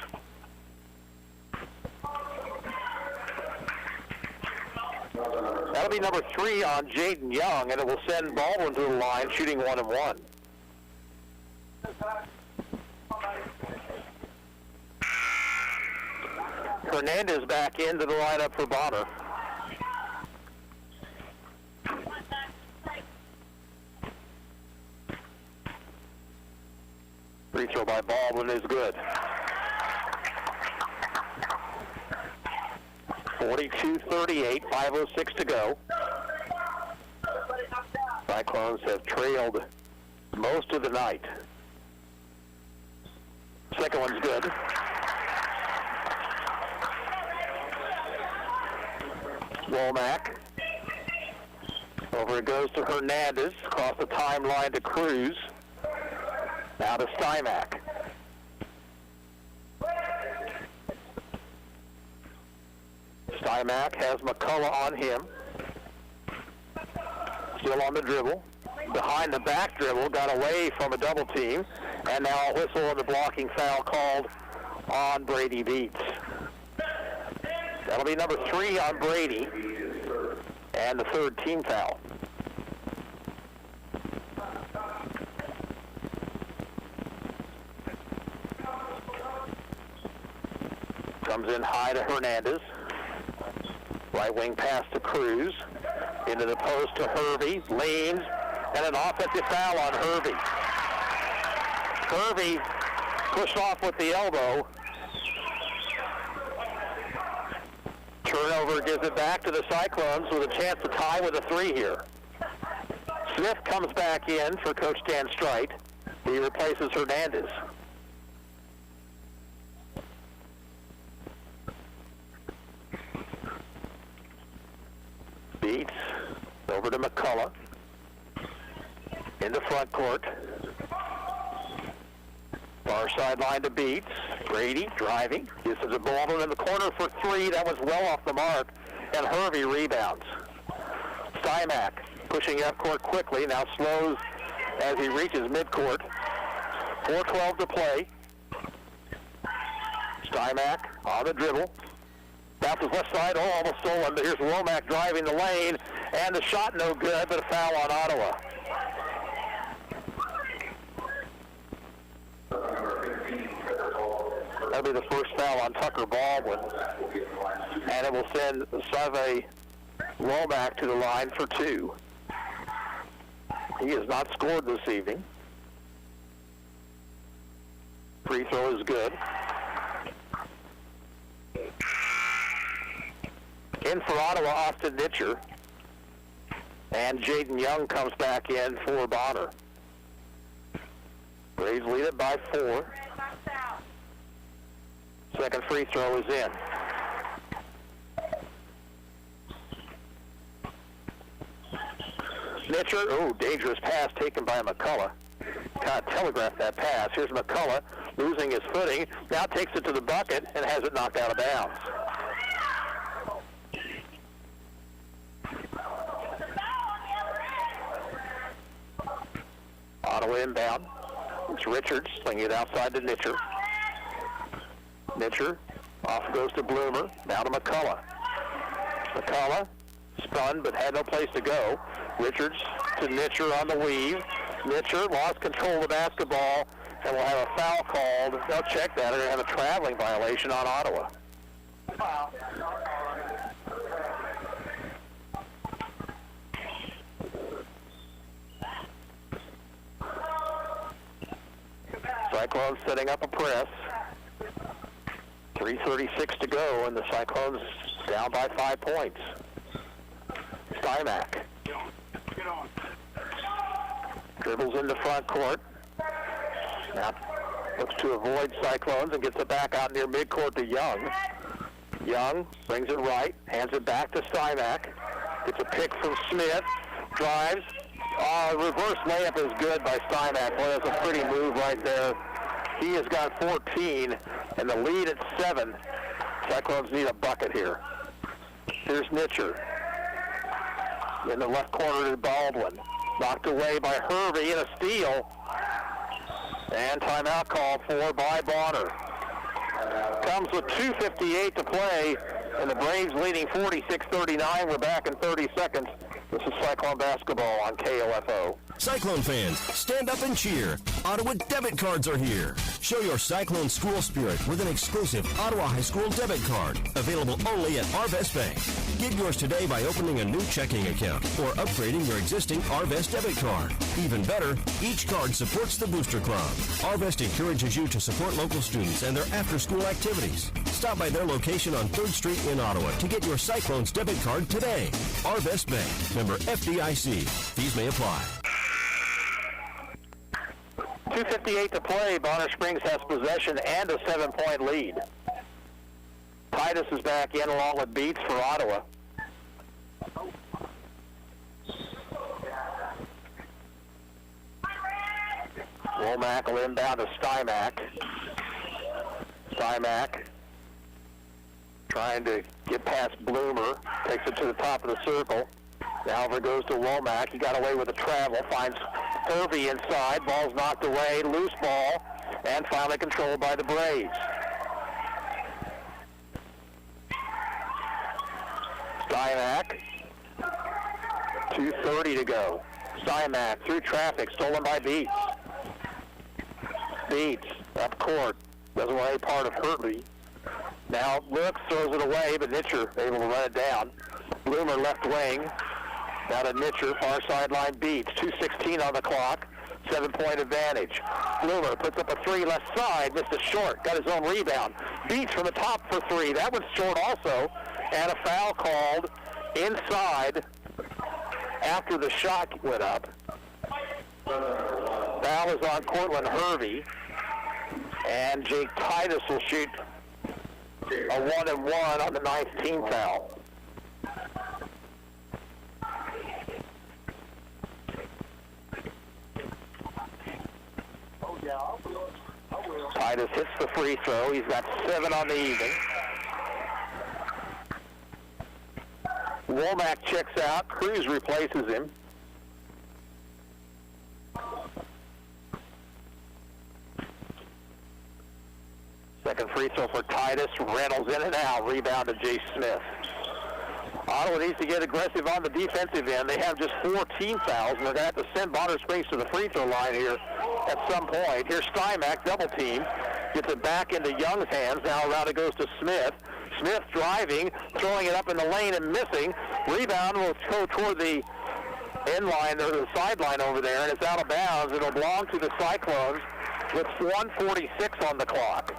That'll be number 3 on Jaden Young, and it will send Baldwin to the line, shooting 1-1. Hernandez back into the lineup for Bonner. Free throw by Baldwin is good. 42-38, 5:06 to go. Cyclones have trailed most of the night. Second one's good. Womack. Over it goes to Hernandez. Across the timeline to Cruz. Now to Stymack. Stymack has McCullough on him. Still on the dribble. Behind the back dribble, got away from a double team. And now a whistle and the blocking foul called on Brady Beats. That'll be number 3 on Brady. And the 3rd team foul. Comes in high to Hernandez. Right wing pass to Cruz. Into the post to Hervey. Leans. And an offensive foul on Hervey. Hervey pushed off with the elbow. Turnover gives it back to the Cyclones with a chance to tie with a 3 here. Smith comes back in for Coach Dan Strite. He replaces Hernandez. Beats over to McCullough. Into front court. Far sideline to Beats. Brady driving. Gives it to Baldwin in the corner for 3. That was well off the mark. And Hervey rebounds. Stymack pushing up court quickly. Now slows as he reaches midcourt. 4:12 to play. Stymack on the dribble. Bounces left side. Oh, almost stolen. But here's Womack driving the lane. And the shot no good, but a foul on Ottawa. That'll be the first foul on Tucker Baldwin. And it will send Save Womack to the line for 2. He has not scored this evening. Free throw is good. In for Ottawa, Austin Nitcher. And Jaden Young comes back in for Bonner. Braves lead it by 4. Second free throw is in. Nitcher, oh, dangerous pass taken by McCullough. Kind of telegraphed that pass. Here's McCullough losing his footing. Now takes it to the bucket and has it knocked out of bounds. Ottawa inbound. It's Richards slinging it outside to Nitcher. Nitcher off goes to Bloomer. Now to McCullough. McCullough spun but had no place to go. Richards to Nitcher on the weave. Nitcher lost control of the basketball and will have a foul called. They'll check that. They're going to have a traveling violation on Ottawa. Cyclones setting up a press. 3:36 to go, and the Cyclones down by 5 points. Stymack. Dribbles into front court. Now looks to avoid Cyclones and gets it back out near midcourt to Young. Young brings it right, hands it back to Stymack. Gets a pick from Smith. Drives. Reverse layup is good by Stymack. Boy, that's a pretty move right there. He has got 14, and the lead at 7. Cyclones need a bucket here. Here's Nitcher. In the left corner to Baldwin. Knocked away by Hervey and a steal. And timeout called for by Bonner. Comes with 2:58 to play. And the Braves leading 46-39. We're back in 30 seconds. This is Cyclone basketball on KOFO. Cyclone fans, stand up and cheer. Ottawa debit cards are here. Show your Cyclone school spirit with an exclusive Ottawa High School debit card, available only at Arvest Bank. Get yours today by opening a new checking account or upgrading your existing Arvest debit card. Even better, each card supports the Booster Club. Arvest encourages you to support local students and their after-school activities. Stop by their location on 3rd Street in Ottawa to get your Cyclones debit card today. Arvest Bank, member FDIC. Fees may apply. 2:58 to play. Bonner Springs has possession and a 7-point lead. Titus is back in along with Beats for Ottawa. Womack will inbound to Stymack. Stymack trying to get past Bloomer. Takes it to the top of the circle. Now over goes to Womack. He got away with the travel. Finds Hervey inside. Ball's knocked away. Loose ball. And finally controlled by the Braves. Stymack. 2:30 to go. Stymack through traffic. Stolen by Beats. Beats up court. Doesn't want any part of Hervey. Now looks, throws it away, but Nitcher able to run it down. Bloomer left wing. Now to Nitcher, far sideline. Beats. 2:16 on the clock. 7-point advantage. Bloomer puts up a three left side. Missed it short. Got his own rebound. Beats from the top for three. That one's short also. And a foul called inside after the shot went up. Foul is on Cortland Hervey. And Jake Titus will shoot a 1-and-1 on the 9th team foul. Titus hits the free throw. He's got 7 on the evening. Womack checks out. Cruz replaces him. Second free throw for Titus. Reynolds in and out. Rebound to Jay Smith. Ottawa needs to get aggressive on the defensive end. They have just 4 team fouls, and they're going to have to send Bonner Springs to the free throw line here at some point. Here's Stymack, double team. Gets it back into Young's hands. Now around it goes to Smith. Smith driving, throwing it up in the lane and missing. Rebound will go toward the end line, or the sideline over there, and it's out of bounds. It'll belong to the Cyclones with 1:46 on the clock.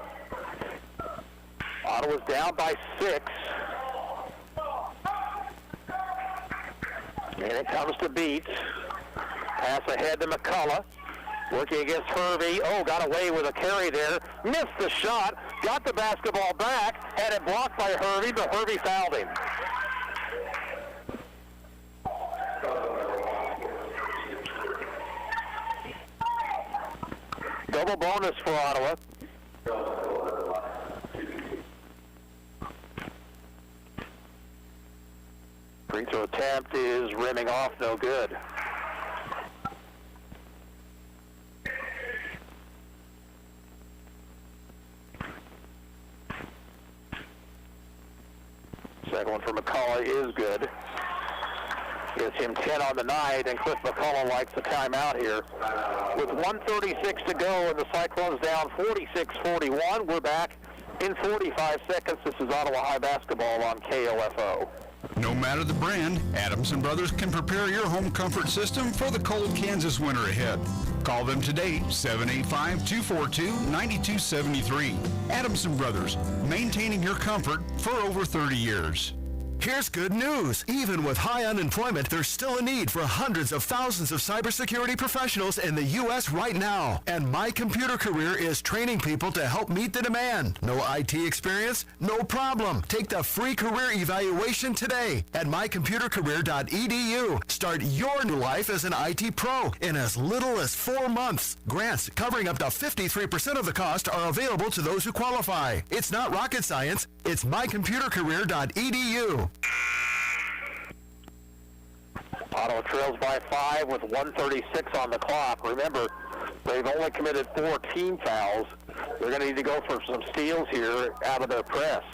Ottawa's down by 6. And it comes to Beats. Pass ahead to McCullough. Working against Hervey. Oh, got away with a carry there. Missed the shot. Got the basketball back. Had it blocked by Hervey, but Hervey fouled him. Double bonus for Ottawa. Free throw attempt is rimming off, no good. Second one for McCullough is good. Gets him 10 on the night, and Cliff McCullough likes the timeout here. With 1:36 to go, and the Cyclones down 46-41. We're back in 45 seconds. This is Ottawa High basketball on KOFO. No matter the brand, Adamson Brothers can prepare your home comfort system for the cold Kansas winter ahead. Call them today, 785-242-9273. Adamson Brothers, maintaining your comfort for over 30 years. Here's good news. Even with high unemployment, there's still a need for hundreds of thousands of cybersecurity professionals in the U.S. right now. And My Computer Career is training people to help meet the demand. No IT experience? No problem. Take the free career evaluation today at mycomputercareer.edu. Start your new life as an IT pro in as little as 4 months. Grants covering up to 53% of the cost are available to those who qualify. It's not rocket science. It's mycomputercareer.edu. Ottawa trails by 5 with 1:36 on the clock. Remember, they've only committed 4 team fouls. They're going to need to go for some steals here out of their press.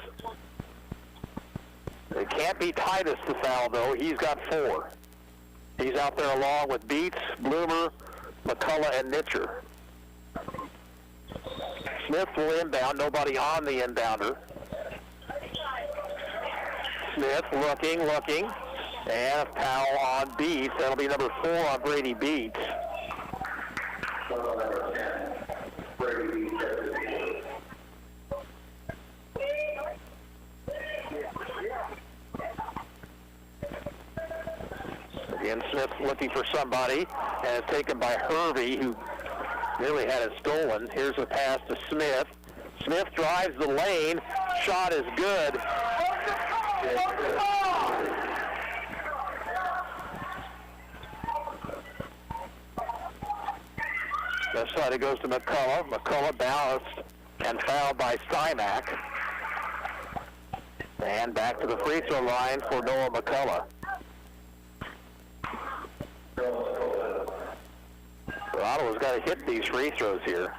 Can't be Titus the foul, though. He's got 4. He's out there along with Beats, Bloomer, McCullough, and Nitcher. Smith will inbound. Nobody on the inbounder. Smith looking, and a foul on Beats. That'll be number 4 on Brady Beats. Again, Smith looking for somebody, and it's taken by Hervey, who nearly had it stolen. Here's a pass to Smith. Smith drives the lane. Shot is good. Left side it goes to McCullough. McCullough balanced and fouled by Stymack. And back to the free throw line for Noah McCullough. Ottawa's got to hit these free throws here.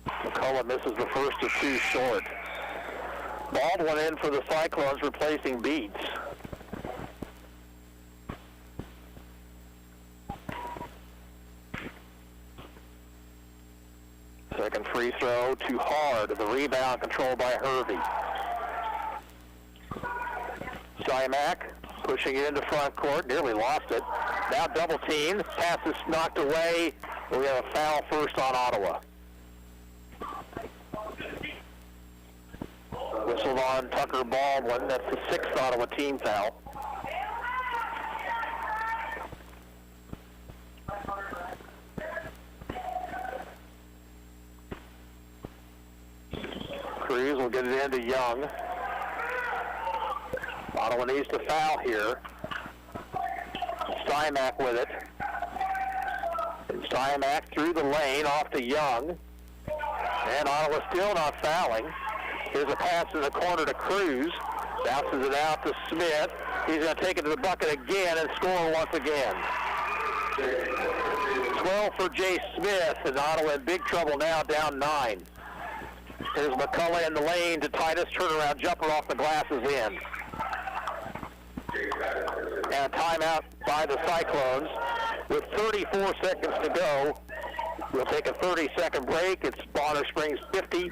McCullough misses the first of 2 short. Baldwin in for the Cyclones, replacing Beats. Second free throw, too hard. The rebound controlled by Hervey. Stymack pushing it into front court, nearly lost it. Now double teamed, pass is knocked away. We have a foul first on Ottawa. Whistled on Tucker Baldwin. That's the 6th Ottawa team foul. Cruz will get it into Young. Ottawa needs to foul here. Stymack with it. And Stymack through the lane off to Young. And Ottawa still not fouling. Here's a pass in the corner to Cruz. Bounces it out to Smith. He's going to take it to the bucket again and score once again. 12 for Jay Smith, and Ottawa in big trouble now, down 9. Here's McCullough in the lane to Titus. Turnaround jumper off the glasses in. And a timeout by the Cyclones. With 34 seconds to go, we'll take a 30-second break. It's Bonner Springs 50,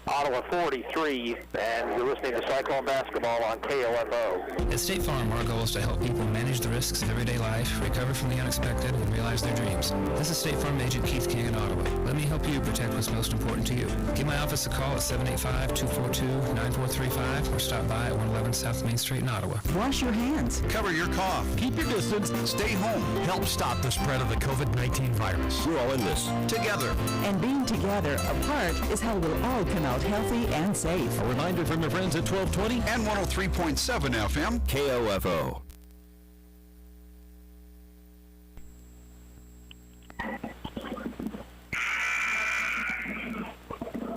Ottawa 43, and you're listening to Cyclone Basketball on KOFO. At State Farm, our goal is to help people manage the risks of everyday life, recover from the unexpected, and realize their dreams. This is State Farm Agent Keith King in Ottawa. Let me help you protect what's most important to you. Give my office a call at 785-242-9435 or stop by at 111 South Main Street in Ottawa. Wash your hands. Cover your cough. Keep your distance. Stay home. Help stop the spread of the COVID-19 virus. We're all in this Together. And being together apart is how we'll all come out healthy and safe. A reminder from your friends at 1220 and 103.7 FM. KOFO.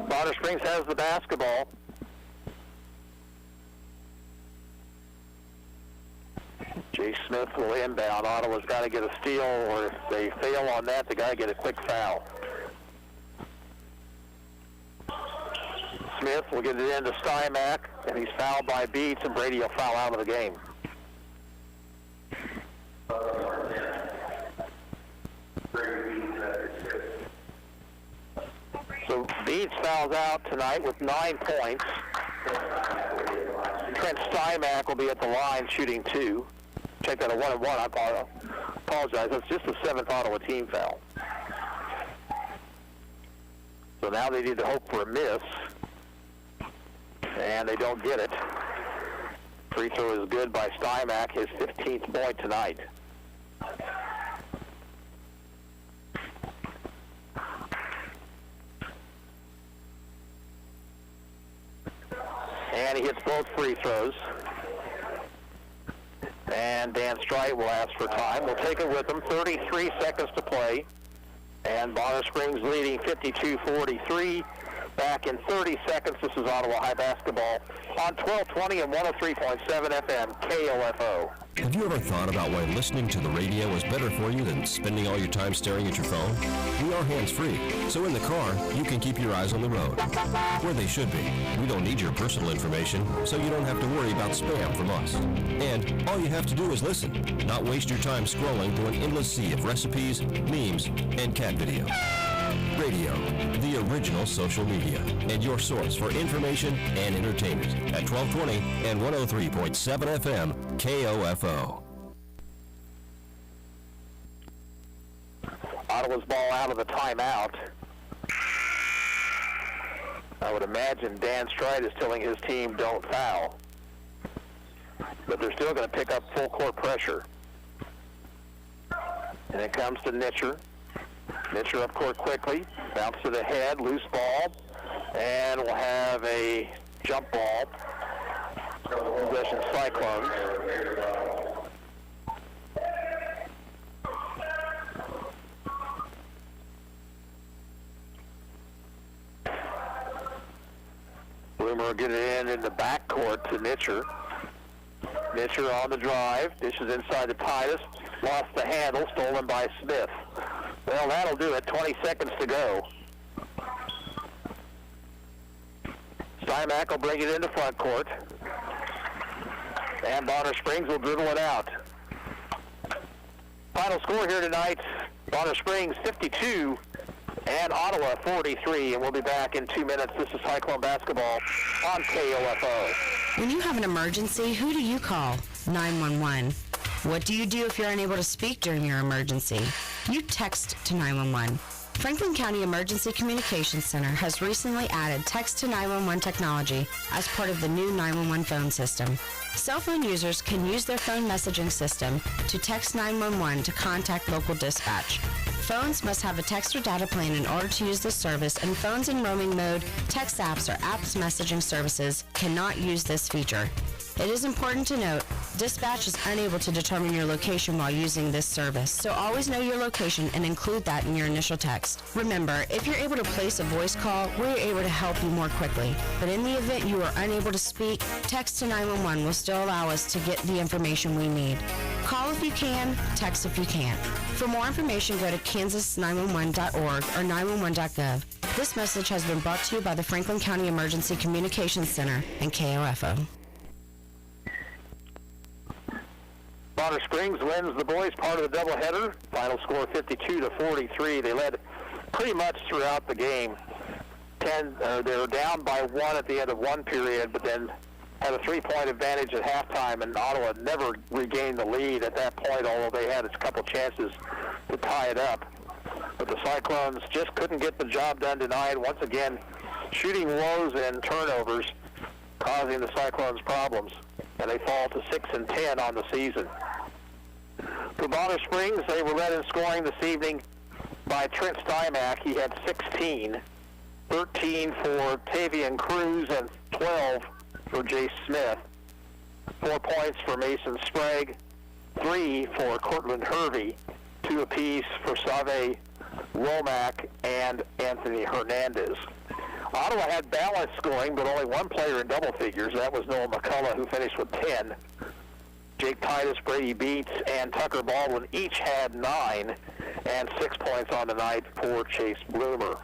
Bonner Springs has the basketball. Jay Smith will inbound. Ottawa's got to get a steal, or if they fail on that, they got to get a quick foul. Smith will get it into Stymack, and he's fouled by Beats, and Brady will foul out of the game. So Beats fouls out tonight with 9 points. Trent Stymack will be at the line shooting 2. Check that a 1-1. I apologize. That's just the 7th Ottawa team foul. So now they need to hope for a miss. And they don't get it. Free throw is good by Stymack, his 15th point tonight. And he hits both free throws. And Dan Strite will ask for time. We'll take it with him. 33 seconds to play. And Bonner Springs leading 52-43. Back in 30 seconds. This is Ottawa High Basketball on 1220 and 103.7 FM KOFO. Have you ever thought about why listening to the radio is better for you than spending all your time staring at your phone? We are hands-free, so in the car, you can keep your eyes on the road, where they should be. We don't need your personal information, so you don't have to worry about spam from us. And all you have to do is listen, not waste your time scrolling through an endless sea of recipes, memes, and cat videos. Radio, the original social media, and your source for information and entertainment at 1220 and 103.7 FM KOFO. Ottawa's ball out of the timeout. I would imagine Dan Stride is telling his team don't foul. But they're still going to pick up full court pressure. And it comes to Nitcher. Nitcher up court quickly, bounce to the head, loose ball, and we'll have a jump ball. Possession Cyclones. Bloomer will get it in the backcourt to Nitcher. Nitcher on the drive, dishes inside to Titus, lost the handle, stolen by Smith. Well, that'll do it. 20 seconds to go. Stymack will bring it into front court. And Bonner Springs will dribble it out. Final score here tonight, Bonner Springs 52 and Ottawa 43. And we'll be back in 2 minutes. This is Cyclone Basketball on KOFO. When you have an emergency, who do you call? 911. What do you do if you're unable to speak during your emergency? You text to 911. Franklin County Emergency Communications Center has recently added text to 911 technology as part of the new 911 phone system. Cell phone users can use their phone messaging system to text 911 to contact local dispatch. Phones must have a text or data plan in order to use this service, and phones in roaming mode, text apps, or apps messaging services cannot use this feature. It is important to note, dispatch is unable to determine your location while using this service, so always know your location and include that in your initial text. Remember, if you're able to place a voice call, we're able to help you more quickly. But in the event you are unable to speak, text to 911 will still allow us to get the information we need. Call if you can, text if you can't. For more information, go to kansas911.org or 911.gov. This message has been brought to you by the Franklin County Emergency Communications Center and KOFO. Bonner Springs wins the boys part of the doubleheader. Final score 52-43. They led pretty much throughout the game. They were down by one at the end of one period, but then had a three-point advantage at halftime, and Ottawa never regained the lead at that point, although they had a couple chances to tie it up. But the Cyclones just couldn't get the job done tonight. Once again, shooting woes and turnovers causing the Cyclones problems, and they fall to 6-10 on the season. For Bonner Springs, they were led in scoring this evening by Trent Stymack. He had 16, 13 for Tavian Cruz, and 12 for Jay Smith. 4 points for Mason Sprague, 3 for Cortland Hervey, 2 apiece for Save Womack and Anthony Hernandez. Ottawa had balanced scoring, but only one player in double figures. That was Noah McCullough, who finished with 10. Jake Titus, Brady Beats, and Tucker Baldwin each had 9, and 6 points on the night for Chase Bloomer.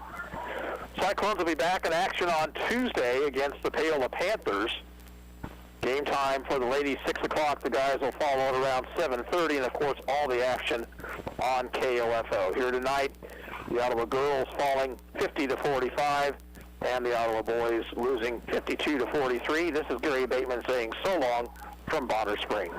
Cyclones will be back in action on Tuesday against the Paola Panthers. Game time for the ladies, 6 o'clock. The guys will follow at around 7:30, and of course all the action on KOFO. Here tonight, the Ottawa girls falling 50-45, and the Ottawa boys losing 52-43. This is Gary Bateman saying so long from Bonner Springs.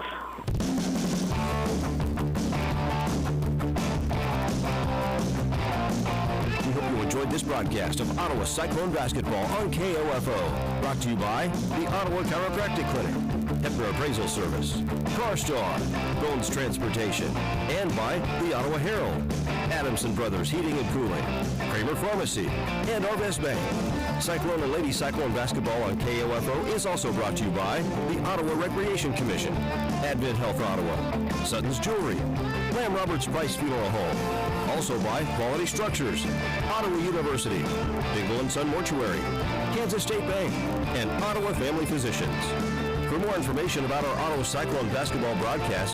We hope you enjoyed this broadcast of Ottawa Cyclone Basketball on KOFO. Brought to you by the Ottawa Chiropractic Clinic, Hepner Appraisal Service, CarStar, Bones Transportation, and by the Ottawa Herald, Adamson Brothers Heating and Cooling, Kramer Pharmacy, and Arvest Bank. Cyclone and Lady Cyclone Basketball on KOFO is also brought to you by the Ottawa Recreation Commission, Advent Health Ottawa, Sutton's Jewelry, Lamb Roberts Price Funeral Home, also by Quality Structures, Ottawa University, Dingle & Son Mortuary, Kansas State Bank, and Ottawa Family Physicians. For more information about our Ottawa Cyclone basketball broadcast,